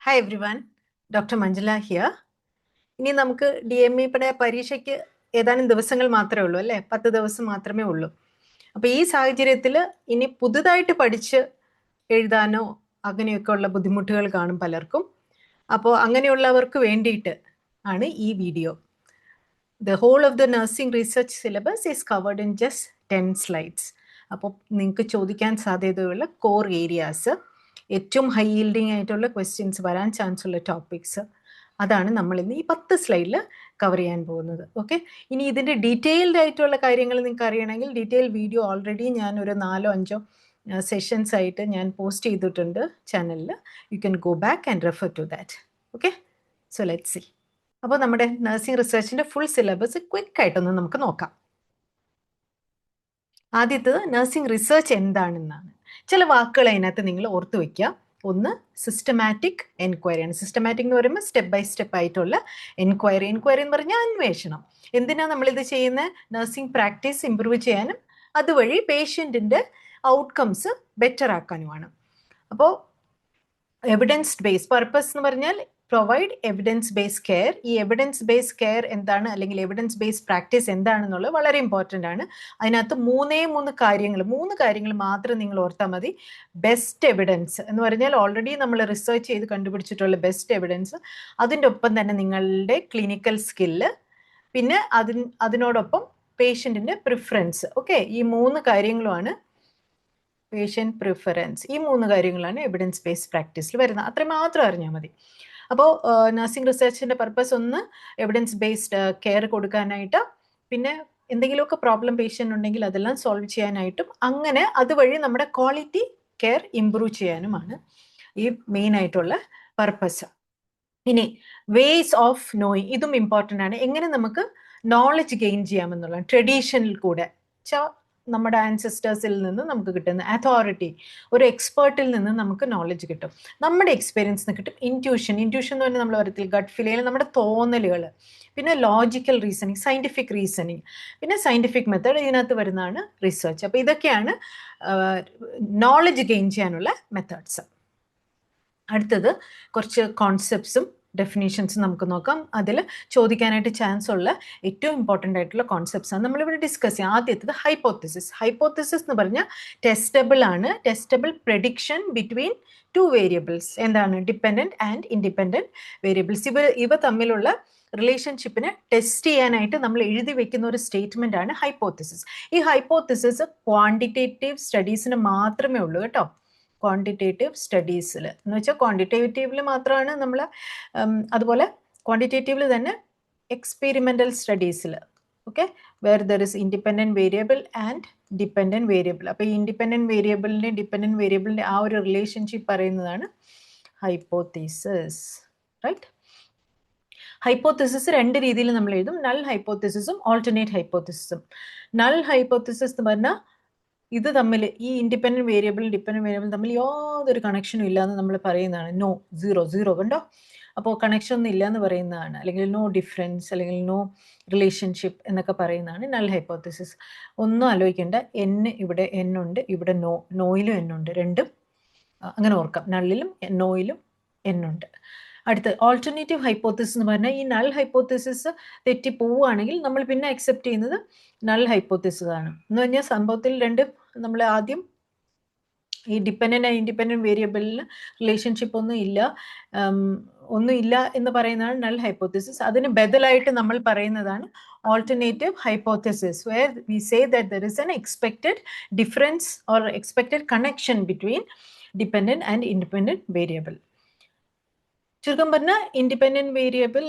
Hi every one, doctor Manjula here. ഇനി നമുക്ക് DME പരീക്ഷയ്ക്ക് ഏതാനും ദിവസങ്ങൾ മാത്രമേ ഉള്ളൂ അല്ലേ? 10 ദിവസം മാത്രമേ ഉള്ളൂ. അപ്പോൾ ഈ സാഹചര്യത്തിൽ ഇനി പുതുതായിട്ട് പഠിച്ച് എഴുതാനോ അങ്ങനെയൊക്കെ ഉള്ള ബുദ്ധിമുട്ടുകൾ കാണും പലർക്കും. അപ്പോൾ അങ്ങനെയുള്ളവർക്ക് വേണ്ടിയിട്ട് ആണ് ഈ video. The whole of the nursing research syllabus is covered in just 10 slides. അപ്പോൾ നിങ്ങൾക്ക് ചോദിക്കാൻ സാധ്യതയുള്ള കോർ ഏരിയാസ്, ഏറ്റവും ഹൈ yielding ആയിട്ടുള്ള ക്വസ്റ്റ്യൻസ് വരാൻ ചാൻസ് ഉള്ള ടോപ്പിക്സ്, അതാണ് നമ്മൾ ഇന്ന് ഈ 10 സ്ലൈഡിൽ കവർ ചെയ്യാൻ പോകുന്നത്. ഓക്കെ, ഇനി ഇതിൻ്റെ ഡീറ്റെയിൽഡ് ആയിട്ടുള്ള കാര്യങ്ങൾ നിങ്ങൾക്ക് അറിയണമെങ്കിൽ ഡീറ്റെയിൽ വീഡിയോ ഓൾറെഡി ഞാൻ ഒരു 4-5 സെഷൻസ് ആയിട്ട് ഞാൻ പോസ്റ്റ് ചെയ്തിട്ടുണ്ട് ചാനലിൽ. You can go back and refer to that. Okay, so let's see. അപ്പോൾ നമ്മുടെ നഴ്സിംഗ് റിസർച്ചിൻ്റെ ഫുൾ സിലബസ് ക്വിക്കായിട്ടൊന്ന് നമുക്ക് നോക്കാം. ആദ്യത്തേത് നഴ്സിംഗ് റിസർച്ച് എന്താണെന്നാണ്. ചില വാക്കുകൾ അതിനകത്ത് നിങ്ങൾ ഓർത്തു വയ്ക്കുക. ഒന്ന് സിസ്റ്റമാറ്റിക് എൻക്വയറിയാണ്. സിസ്റ്റമാറ്റിക് എന്ന് പറയുമ്പോൾ സ്റ്റെപ്പ് ബൈ സ്റ്റെപ്പ് ആയിട്ടുള്ള എൻക്വയറി. എൻക്വയറി എന്ന് പറഞ്ഞാൽ അന്വേഷണം. എന്തിനാണ് നമ്മളിത് ചെയ്യുന്നത്? നഴ്സിംഗ് പ്രാക്ടീസ് ഇമ്പ്രൂവ് ചെയ്യാനും അതുവഴി പേഷ്യൻറ്റിൻ്റെ ഔട്ട്കംസ് ബെറ്റർ ആക്കാനുമാണ്. അപ്പോൾ എവിഡൻസ് ബേസ് പർപ്പസ് എന്ന് പറഞ്ഞാൽ പ്രൊവൈഡ് എവിഡൻസ് ബേസ്ഡ് കെയർ. ഈ എവിഡൻസ് ബേസ്ഡ് കെയർ എന്താണ്, അല്ലെങ്കിൽ എവിഡൻസ് ബേസ്ഡ് പ്രാക്ടീസ് എന്താണെന്നുള്ളത് വളരെ ഇമ്പോർട്ടൻ്റ് ആണ്. അതിനകത്ത് മൂന്ന് കാര്യങ്ങൾ മാത്രം നിങ്ങൾ ഓർത്താൽ മതി. ബെസ്റ്റ് എവിഡൻസ് എന്ന് പറഞ്ഞാൽ ഓൾറെഡി നമ്മൾ റിസർച്ച് ചെയ്ത് കണ്ടുപിടിച്ചിട്ടുള്ള ബെസ്റ്റ് എവിഡൻസ്, അതിൻ്റെ ഒപ്പം തന്നെ നിങ്ങളുടെ ക്ലിനിക്കൽ സ്കില്ല്, പിന്നെ അതിനോടൊപ്പം പേഷ്യൻറ്റിൻ്റെ പ്രിഫറൻസ്. ഓക്കെ, ഈ 3 കാര്യങ്ങളുമാണ് പേഷ്യൻറ്റ് പ്രിഫറൻസ്. ഈ 3 കാര്യങ്ങളാണ് എവിഡൻസ് ബേസ്ഡ് പ്രാക്ടീസിൽ വരുന്നത്. അത്രയും മാത്രം അറിഞ്ഞാൽ മതി. അപ്പോൾ നഴ്സിംഗ് റിസർച്ചിൻ്റെ പർപ്പസ് ഒന്ന് എവിഡൻസ് ബേസ്ഡ് കെയർ കൊടുക്കാനായിട്ട്, പിന്നെ എന്തെങ്കിലുമൊക്കെ പ്രോബ്ലം പേഷ്യൻ്റ് ഉണ്ടെങ്കിൽ അതെല്ലാം സോൾവ് ചെയ്യാനായിട്ടും, അങ്ങനെ അതുവഴി നമ്മുടെ ക്വാളിറ്റി കെയർ ഇമ്പ്രൂവ് ചെയ്യാനുമാണ് ഈ മെയിൻ ആയിട്ടുള്ള പർപ്പസ്. ഇനി വേസ് ഓഫ് നോയിങ്, ഇതും ഇമ്പോർട്ടൻ്റ് ആണ്. എങ്ങനെ നമുക്ക് നോളജ് ഗെയിൻ ചെയ്യാമെന്നുള്ള ട്രഡീഷനിൽ കൂടെ നമ്മുടെ ആൻസെസ്റ്റേഴ്സിൽ നിന്ന് നമുക്ക് കിട്ടുന്ന അതോറിറ്റി, ഒരു എക്സ്പേർട്ടിൽ നിന്ന് നമുക്ക് നോളജ് കിട്ടും, നമ്മുടെ എക്സ്പീരിയൻസിന് കിട്ടും. ഇൻറ്റ്യൂഷൻ എന്ന് പറഞ്ഞാൽ നമ്മൾ പറയത്തില്ല, ഗട്ട് ഫീൽ ചെയ്യുന്ന നമ്മുടെ തോന്നലുകൾ, പിന്നെ ലോജിക്കൽ റീസണിങ്, സയൻറ്റിഫിക് റീസണിങ്, പിന്നെ സയൻറ്റിഫിക് മെത്തേഡ് ഇതിനകത്ത് വരുന്നതാണ് റിസർച്ച്. അപ്പോൾ ഇതൊക്കെയാണ് നോളജ് ഗെയിൻ ചെയ്യാനുള്ള മെത്തേഡ്സ്. അടുത്തത് കുറച്ച് കോൺസെപ്റ്റ്സും ഡെഫിനേഷൻസും നമുക്ക് നോക്കാം. അതിൽ ചോദിക്കാനായിട്ട് ചാൻസ് ഉള്ള ഏറ്റവും ഇമ്പോർട്ടൻ്റ് ആയിട്ടുള്ള കോൺസെപ്റ്റ്സ് ആണ് നമ്മളിവിടെ ഡിസ്കസ് ചെയ്യാം. ആദ്യത്തേത് ഹൈപ്പോത്തിസിസ് എന്ന് പറഞ്ഞാൽ ടെസ്റ്റബിൾ ആണ്. Testable prediction between 2 variables. എന്താണ്? Dependent and independent variables. ഇവ തമ്മിലുള്ള റിലേഷൻഷിപ്പിനെ ടെസ്റ്റ് ചെയ്യാനായിട്ട് നമ്മൾ എഴുതി വെക്കുന്ന ഒരു സ്റ്റേറ്റ്മെൻ്റ് ആണ് ഹൈപ്പോത്തിസിസ്. ഈ ഹൈപ്പോത്തിസിസ് ക്വാണ്ടിറ്റേറ്റീവ് സ്റ്റഡീസിന് മാത്രമേ ഉള്ളൂ കേട്ടോ. ക്വാണ്ടിറ്റേറ്റീവ് സ്റ്റഡീസിൽ എന്ന് വെച്ചാൽ ക്വാണ്ടിറ്റേറ്റീവിൽ മാത്രമാണ് നമ്മൾ, അതുപോലെ ക്വാണ്ടിറ്റേറ്റീവിൽ തന്നെ എക്സ്പെരിമെൻ്റൽ സ്റ്റഡീസിൽ, okay, where there is independent variable and dependent variable. അപ്പോൾ ഈ ഇൻഡിപെൻഡൻറ്റ് വേരിയബിളിൻ്റെയും ഡിപ്പെൻഡൻറ്റ് വേരിയബിളിൻ്റെ ആ ഒരു റിലേഷൻഷിപ്പ് പറയുന്നതാണ് ഹൈപ്പോത്തിസിസ്. റൈറ്റ്? ഹൈപ്പോത്തിസിസ് 2 രീതിയിൽ നമ്മൾ എഴുതും. നൾ ഹൈപ്പോത്തിസിസും ഓൾട്ടർനേറ്റ് ഹൈപ്പോത്തിസിസും. നൾ ഹൈപ്പോത്തിസിസ് എന്ന് പറഞ്ഞാൽ ഇത് തമ്മിൽ, ഈ ഇൻഡിപെൻഡൻറ്റ് വേരിയബിളും ഡിപ്പെൻഡൻറ്റ് വേരിയബിളും തമ്മിൽ യാതൊരു കണക്ഷനും ഇല്ല എന്ന് നമ്മൾ പറയുന്നതാണ്. നോ, സീറോ കണ്ടോ? അപ്പോൾ കണക്ഷൻ ഒന്നും ഇല്ല എന്ന് പറയുന്നതാണ്, അല്ലെങ്കിൽ നോ ഡിഫറൻസ്, അല്ലെങ്കിൽ നോ റിലേഷൻഷിപ്പ് എന്നൊക്കെ പറയുന്നതാണ് നൾ ഹൈപ്പോത്തിസിസ്. ഒന്നും ആലോചിക്കേണ്ട, ഇവിടെ ഉണ്ട്, ഇവിടെ നോയിലും ഉണ്ട്, രണ്ടും അങ്ങനെ ഓർക്കാം. നള്ളിലും നോയിലും ഉണ്ട്. അടുത്ത് ഓൾട്ടർനേറ്റീവ് ഹൈപ്പോത്തിസിസ് എന്ന് പറഞ്ഞാൽ ഈ നൾ ഹൈപ്പോത്തിസിസ് തെറ്റി പോവുകയാണെങ്കിൽ നമ്മൾ പിന്നെ അക്സെപ്റ്റ് ചെയ്യുന്നത് നൾ ഹൈപ്പോത്തിസിസ് ആണ്. എന്ന് പറഞ്ഞാൽ സംഭവത്തിൽ നമ്മൾ ആദ്യം ഈ ഡിപ്പെൻഡൻ്റ് ആൻഡ് ഇൻഡിപെൻഡൻറ്റ് വേരിയബിളിന് റിലേഷൻഷിപ്പ് ഒന്നും ഇല്ല എന്ന് പറയുന്നതാണ് നൾ ഹൈപ്പോത്തിസിസ്. അതിന് ബദലായിട്ട് നമ്മൾ പറയുന്നതാണ് alternative hypothesis, where we say that there is an expected difference or expected connection between dependent and independent variable. ചുരുക്കം പറഞ്ഞാൽ independent variable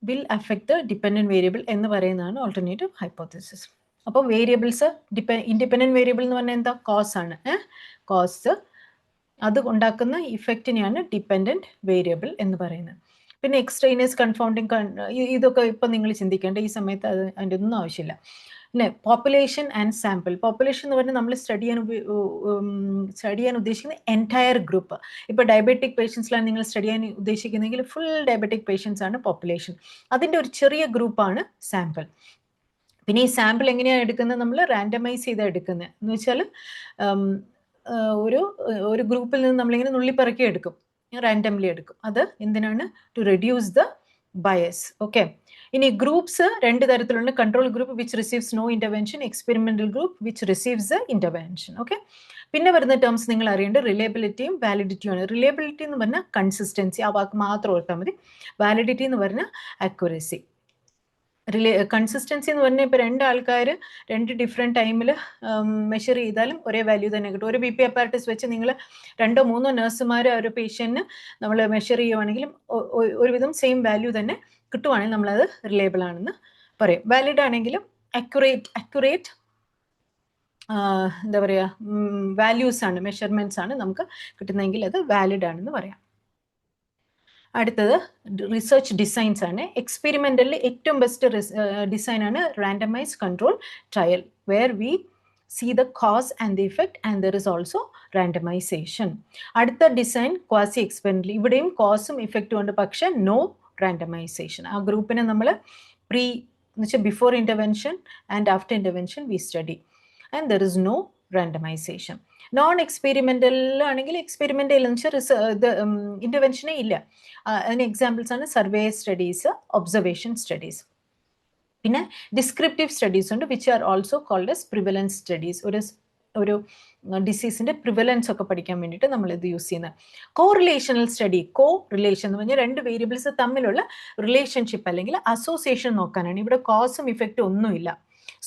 will affect the dependent variable എന്ന് പറയുന്നതാണ് ഓൾട്ടർനേറ്റീവ് ഹൈപ്പോത്തിസിസ്. അപ്പോൾ വേരിയബിൾസ്, ഇൻഡിപെൻഡൻറ്റ് വേരിയബിൾ എന്ന് പറഞ്ഞാൽ എന്താ? Cos ആണ്. Cos, അത് ഉണ്ടാക്കുന്ന ഇഫക്റ്റിനെയാണ് ഡിപ്പെൻഡൻറ്റ് വേരിയബിൾ എന്ന് പറയുന്നത്. പിന്നെ എക്സ്ട്രേനിയസ് കൺഫൗണ്ടിങ്, ഇതൊക്കെ ഇപ്പം നിങ്ങൾ ചിന്തിക്കേണ്ട, ഈ സമയത്ത് അതിൻ്റെ ഒന്നും ആവശ്യമില്ല. പിന്നെ പോപ്പുലേഷൻ ആൻഡ് സാമ്പിൾ. പോപ്പുലേഷൻ എന്ന് പറഞ്ഞാൽ നമ്മൾ സ്റ്റഡി ചെയ്യാൻ ഉദ്ദേശിക്കുന്ന എൻറ്റയർ ഗ്രൂപ്പ്. ഇപ്പോൾ ഡയബറ്റിക് പേഷ്യൻസിലാണ് നിങ്ങൾ സ്റ്റഡി ചെയ്യാൻ ഉദ്ദേശിക്കുന്നതെങ്കിൽ ഫുൾ ഡയബറ്റിക് പേഷ്യൻസ് ആണ് പോപ്പുലേഷൻ. അതിൻ്റെ ഒരു ചെറിയ ഗ്രൂപ്പാണ് സാമ്പിൾ. പിന്നെ ഈ സാമ്പിൾ എങ്ങനെയാണ് എടുക്കുന്നത്? നമ്മൾ റാൻഡമൈസ് ചെയ്താണ് എടുക്കുന്നത്. എന്ന് വെച്ചാൽ ഒരു ഗ്രൂപ്പിൽ നിന്ന് നമ്മളിങ്ങനെ നുള്ളിപ്പറക്കി എടുക്കും. റാൻഡംലി എടുക്കും. അത് എന്തിനാണ്? To reduce the bias. Okay. ഇനി ഗ്രൂപ്പ്സ് രണ്ട് തരത്തിലുണ്ട്. Control group which receives no intervention, experimental group which receives the intervention. Okay. പിന്നെ വരുന്ന ടേംസ് നിങ്ങൾ അറിയേണ്ടത് റിലയബിലിറ്റിയും വാലിഡിറ്റിയുമാണ്. റിലയബിലിറ്റി എന്ന് പറഞ്ഞാൽ കൺസിസ്റ്റൻസി, ആ വാക്ക് മാത്രം ഓർത്താൽ മതി. വാലിഡിറ്റി എന്ന് പറഞ്ഞാൽ അക്യുറസി. കൺസിസ്റ്റൻസി എന്ന് പറഞ്ഞാൽ ഇപ്പോൾ രണ്ടാൾക്കാർ രണ്ട് ഡിഫറെൻറ്റ് ടൈമിൽ മെഷർ ചെയ്താലും ഒരേ വാല്യൂ തന്നെ കിട്ടും. ഒരു BP അപ്പാരറ്റസ് വെച്ച് നിങ്ങൾ 2 or 3 നഴ്സുമാർ ഒരു പേഷ്യൻറ്റിന് നമ്മൾ മെഷർ ചെയ്യുവാണെങ്കിലും ഒരുവിധം സെയിം വാല്യൂ തന്നെ കിട്ടുവാണെങ്കിൽ നമ്മളത് റിലയബിൾ ആണെന്ന് പറയും. വാലിഡ് ആണെങ്കിലും അക്യുറേറ്റ് എന്താ പറയുക, വാല്യൂസ് ആണ്, മെഷർമെൻറ്റ്സ് ആണ് നമുക്ക് കിട്ടുന്നതെങ്കിൽ അത് വാലിഡ് ആണെന്ന് പറയാം. അടുത്തത് റിസർച്ച് ഡിസൈൻസ് ആണ്. എക്സ്പെരിമെന്റലിൽ ഏറ്റവും ബെസ്റ്റ് ഡിസൈനാണ് randomized control trial, where we see the cause and the effect and there is also randomization. അടുത്ത ഡിസൈൻ ക്വാസി എക്സ്പെരിമെന്റൽ. ഇവിടെയും കോസും ഇഫക്റ്റും ഉണ്ട്, പക്ഷെ നോ റാൻഡമൈസേഷൻ. ആ ഗ്രൂപ്പിനെ നമ്മൾ പ്രീ എന്ന് വെച്ചാൽ before intervention and after intervention we study and there is no randomization. Non എക്സ്പെരിമെൻ്റലാണെങ്കിൽ എക്സ്പെരിമെൻ്റൽ എന്ന് വെച്ചാൽ ഇൻ്റർവെൻഷനേ ഇല്ല. അതിന് എക്സാമ്പിൾസ് ആണ് സർവേ സ്റ്റഡീസ്, ഒബ്സർവേഷൻ സ്റ്റഡീസ്. പിന്നെ ഡിസ്ക്രിപ്റ്റീവ് സ്റ്റഡീസ് ഉണ്ട്, which are also called as prevalence studies. ഒരു ഡിസീസിൻ്റെ പ്രിവലൻസ് ഒക്കെ പഠിക്കാൻ വേണ്ടിയിട്ട് നമ്മളിത് യൂസ് ചെയ്യുന്നത്. കോറിലേഷണൽ സ്റ്റഡി, കോ റിലേഷൻ എന്ന് പറഞ്ഞാൽ രണ്ട് വേരിയബിൾസ് തമ്മിലുള്ള റിലേഷൻഷിപ്പ് അല്ലെങ്കിൽ അസോസിയേഷൻ നോക്കാനാണ്. ഇവിടെ കോസും ഇഫക്റ്റും ഒന്നുമില്ല.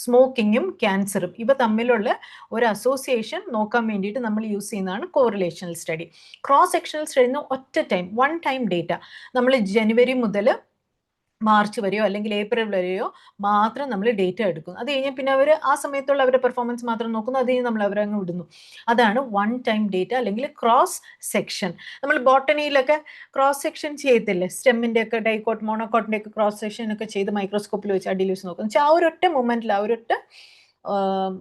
സ്മോക്കിങ്ങും ക്യാൻസറും ഇവ തമ്മിലുള്ള ഒരു അസോസിയേഷൻ നോക്കാൻ വേണ്ടിയിട്ട് നമ്മൾ യൂസ് ചെയ്യുന്നതാണ് correlational study. Cross sectional study ഒറ്റ ടൈം, വൺ ടൈം ഡേറ്റ, നമ്മൾ ജനുവരി മുതൽ മാർച്ച് വരെയോ അല്ലെങ്കിൽ ഏപ്രിൽ വരെയോ മാത്രം നമ്മൾ ഡേറ്റ എടുക്കുന്നു. അത് കഴിഞ്ഞാൽ പിന്നെ അവർ ആ സമയത്തുള്ള അവരുടെ പെർഫോമൻസ് മാത്രം നോക്കുന്നു, അത് കഴിഞ്ഞ് നമ്മൾ അവരങ്ങ് വിടുന്നു. അതാണ് വൺ ടൈം ഡേറ്റ അല്ലെങ്കിൽ ക്രോസ് സെക്ഷൻ. നമ്മൾ ബോട്ടണിയിലൊക്കെ ക്രോസ് സെക്ഷൻ ചെയ്യത്തില്ലേ, സ്റ്റെമ്മിൻ്റെ ഒക്കെ ഡൈക്കോട്ട് മോണോക്കോട്ടിൻ്റെ ഒക്കെ ക്രോസ് സെക്ഷൻ ഒക്കെ ചെയ്ത് മൈക്രോസ്കോപ്പിൽ വെച്ച് അടിയിൽ വെച്ച് നോക്കുന്നു. വെച്ചാൽ ആ ഒരൊറ്റ മൊമെന്റിൽ, ആ ഒരൊറ്റ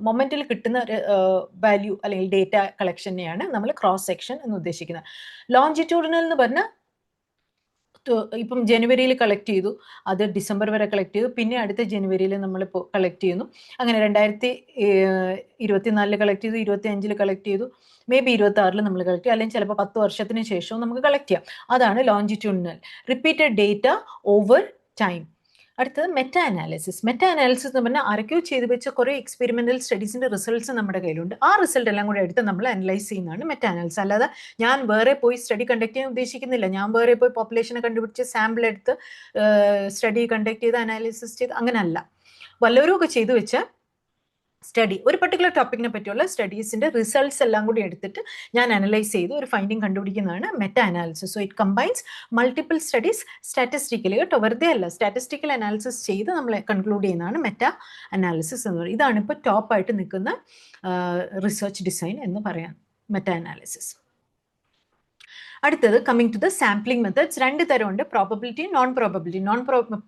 മൊമെന്റിൽ കിട്ടുന്ന വാല്യൂ അല്ലെങ്കിൽ ഡേറ്റ കളക്ഷനെയാണ് നമ്മൾ ക്രോസ് സെക്ഷൻ എന്ന് ഉദ്ദേശിക്കുന്നത്. ലോഞ്ചിറ്റ്യൂഡിനൽ എന്ന് പറഞ്ഞാൽ ഇപ്പം ജനുവരിയിൽ കളക്ട് ചെയ്തു, അത് ഡിസംബർ വരെ കളക്ട് ചെയ്തു, പിന്നെ അടുത്ത ജനുവരിയിൽ നമ്മളിപ്പോൾ കളക്ട് ചെയ്യുന്നു. അങ്ങനെ 2024 കളക്ട് ചെയ്തു, 2025 കളക്ട് ചെയ്തു, മേ ബി 2026 നമ്മൾ കളക്ട് ചെയ്യും, അല്ലെങ്കിൽ ചിലപ്പോൾ 10 വർഷത്തിന് ശേഷവും നമുക്ക് കളക്ട് ചെയ്യാം. അതാണ് longitudinal. Repeated data over time. അടുത്തത് മെറ്റാ അനാലിസിസ്. മെറ്റാ അനാലിസിസ് എന്ന് പറഞ്ഞാൽ ആരൊക്കെയോ ചെയ്ത് വെച്ച കുറേ എക്സ്പെരിമെന്റൽ സ്റ്റഡീസിന്റെ റിസൾട്ട്സ് നമ്മുടെ കയ്യിലുണ്ട്. ആ റിസൾട്ട് എല്ലാം കൂടെ എടുത്ത് നമ്മൾ അനലൈസ് ചെയ്യുന്നതാണ് മെറ്റാ അനാലിസിസ്. അല്ലാതെ ഞാൻ വേറെ പോയി സ്റ്റഡി കണ്ടക്ട് ചെയ്യാൻ ഉദ്ദേശിക്കുന്നില്ല. ഞാൻ വേറെ പോയി പോപ്പുലേഷനെ കണ്ടുപിടിച്ച് സാമ്പിൾ എടുത്ത് സ്റ്റഡി കണ്ടക്ട് ചെയ്ത് അനാലിസിസ് ചെയ്ത് അങ്ങനെയല്ല. വല്ലവരും ഒക്കെ ചെയ്തു വെച്ച സ്റ്റഡി, ഒരു പർട്ടിക്കുലർ ടോപ്പിക്കിനെ പറ്റിയുള്ള സ്റ്റഡീസിന്റെ റിസൾട്ട്സ് എല്ലാം കൂടി എടുത്തിട്ട് ഞാൻ അനലൈസ് ചെയ്ത് ഒരു ഫൈൻഡിങ് കണ്ടുപിടിക്കുന്നതാണ് meta analysis. So it combines multiple studies statistically, കേട്ടോ, വെറുതെ അല്ല, സ്റ്റാറ്റിസ്റ്റിക്കൽ അനാലിസിസ് ചെയ്ത് നമ്മൾ കൺക്ലൂഡ് ചെയ്യുന്നതാണ് മെറ്റാ അനാലിസിസ് എന്ന് പറയുന്നത്. ഇതാണ് ഇപ്പോൾ ടോപ്പായിട്ട് നിൽക്കുന്ന റിസർച്ച് ഡിസൈൻ എന്ന് പറയാം, മെറ്റാ അനാലിസിസ്. അടുത്തത് coming to the sampling methods. രണ്ട് തരമുണ്ട്, probability, non probability.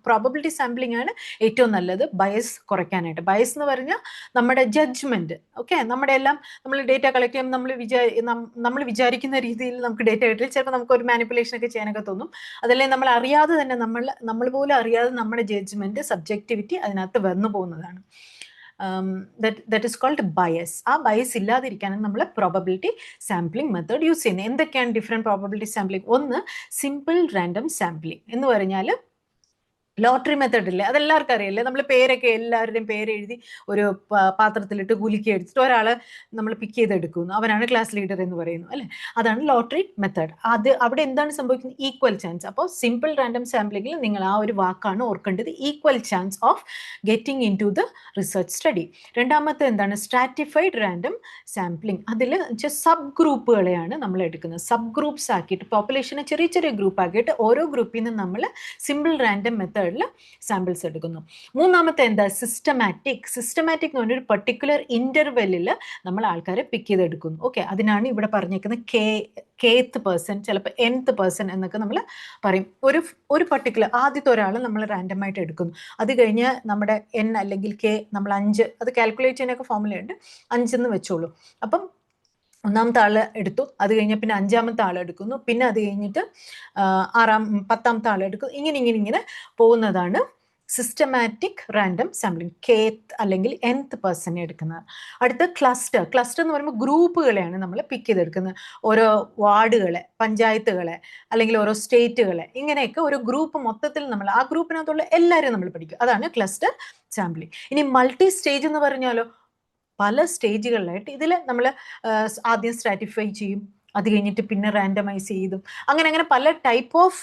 Probability sampling ആണ് ഏറ്റവും നല്ലത് ബയസ് കുറയ്ക്കാനായിട്ട്. ബയസ് എന്ന് പറഞ്ഞാൽ നമ്മുടെ ജഡ്ജ്മെന്റ്. ഓക്കെ, നമ്മുടെ എല്ലാം നമ്മൾ ഡേറ്റ കളക്ട് ചെയ്യുമ്പോൾ നമ്മൾ വിചാരിക്കുന്ന രീതിയിൽ നമുക്ക് ഡേറ്റ കിട്ടില്ല. ചിലപ്പോൾ നമുക്ക് ഒരു മാനിപ്പുലേഷൻ ഒക്കെ ചെയ്യാനൊക്കെ തോന്നും. അതല്ലേ നമ്മൾ അറിയാതെ തന്നെ നമ്മൾ പോലും അറിയാതെ നമ്മുടെ ജഡ്ജ്മെന്റ്, സബ്ജക്റ്റിവിറ്റി അതിനകത്ത് വന്നു പോകുന്നതാണ്. that is called bias. ആ ബയസ് ഇല്ലാതിരിക്കാനാണ് നമ്മൾ പ്രോബബിലിറ്റി സാമ്പിളിംഗ് മെത്തേഡ് യൂസ് ചെയ്യുന്നത്. എന്തൊക്കെയാണ് ഡിഫറെൻറ്റ് പ്രോബബിലിറ്റി സാമ്പിളിംഗ്? ഒന്ന് സിമ്പിൾ റാൻഡം സാമ്പിളിംഗ് എന്ന് പറഞ്ഞാൽ ലോട്ടറി മെത്തേഡ് ഇല്ലേ, അതെല്ലാവർക്കും അറിയില്ലേ. നമ്മൾ പേരൊക്കെ എല്ലാവരുടെയും പേര് എഴുതി ഒരു പാത്രത്തിലിട്ട് കുലുക്കി എടുത്തിട്ട് ഒരാളെ നമ്മൾ പിക്ക് ചെയ്തെടുക്കുന്നു, അവനാണ് ക്ലാസ് ലീഡർ എന്ന് പറയുന്നു അല്ലേ. അതാണ് ലോട്ടറി മെത്തേഡ്. അവിടെ എന്താണ് സംഭവിക്കുന്നത്? Equal chance. അപ്പോൾ സിമ്പിൾ റാൻഡം സാമ്പിളിംഗിൽ നിങ്ങൾ ആ ഒരു വാക്കാണ് ഓർക്കേണ്ടത്, equal chance of getting into the research study. രണ്ടാമത്തെ എന്താണ്? Stratified random sampling. അതിൽ സബ് ഗ്രൂപ്പുകളെയാണ് നമ്മൾ എടുക്കുന്നത്. സബ് ഗ്രൂപ്പ്സ് ആക്കിയിട്ട് പോപ്പുലേഷനെ ചെറിയ ചെറിയ ഗ്രൂപ്പ് ആക്കിയിട്ട് ഓരോ ഗ്രൂപ്പിൽ നിന്ന് നമ്മൾ സിമ്പിൾ റാൻഡം മെത്തേഡിൽ സാമ്പിൾസ് എടുക്കുന്നു. മൂന്നാമത്തെ എന്താ? സിസ്റ്റമാറ്റിക്. സിസ്റ്റമാറ്റിക് എന്ന് പറഞ്ഞൊരു പർട്ടിക്കുലർ ഇന്റർവെല്ലിൽ നമ്മൾ ആൾക്കാരെ പിക്ക് ചെയ്തെടുക്കുന്നു. ഓക്കെ, അതിനാണ് ഇവിടെ പറഞ്ഞേക്കുന്നത് kth പേഴ്സൺ, ചിലപ്പോൾ nth പേഴ്സൺ എന്നൊക്കെ നമ്മൾ പറയും. ഒരു പർട്ടിക്കുലർ ആദ്യത്തെ ഒരാൾ നമ്മൾ റാൻഡമായിട്ട് എടുക്കുന്നു. അത് കഴിഞ്ഞ് നമ്മുടെ n അല്ലെങ്കിൽ k നമ്മൾ 5, അത് കാൽക്കുലേറ്റ് ചെയ്യാനൊക്കെ ഫോർമുലയുണ്ട്, 5 എന്ന് വെച്ചോളൂ. അപ്പം ഒന്നാമത്തെ ആൾ എടുത്തു, അത് കഴിഞ്ഞ് പിന്നെ 5ാമത്തെ ആൾ എടുക്കുന്നു, പിന്നെ അത് കഴിഞ്ഞിട്ട് 10ാമത്തെ ആൾ എടുക്കുന്നു. ഇങ്ങനെ പോകുന്നതാണ് സിസ്റ്റമാറ്റിക് റാൻഡം സാമ്പിളിംഗ്, കേത്ത് അല്ലെങ്കിൽ nth പേഴ്സണെ എടുക്കുന്നത്. അടുത്ത ക്ലസ്റ്റർ. ക്ലസ്റ്റർ എന്ന് പറയുമ്പോൾ ഗ്രൂപ്പുകളെയാണ് നമ്മൾ പിക്ക് ചെയ്തെടുക്കുന്നത്. ഓരോ വാർഡുകളെ, പഞ്ചായത്തുകളെ, അല്ലെങ്കിൽ ഓരോ സ്റ്റേറ്റുകളെ, ഇങ്ങനെയൊക്കെ ഒരു ഗ്രൂപ്പ് മൊത്തത്തിൽ നമ്മൾ ആ ഗ്രൂപ്പിനകത്തുള്ള എല്ലാവരെയും നമ്മൾ പഠിക്കും. അതാണ് ക്ലസ്റ്റർ സാമ്പിളിംഗ്. ഇനി മൾട്ടി സ്റ്റേജ് എന്ന് പറഞ്ഞാലോ, പല സ്റ്റേജുകളിലായിട്ട് ഇതിൽ നമ്മൾ ആദ്യം സ്ട്രാറ്റിഫൈ ചെയ്യും, അത് കഴിഞ്ഞിട്ട് പിന്നെ റാൻഡമൈസ് ചെയ്തും, അങ്ങനെ പല ടൈപ്പ് ഓഫ്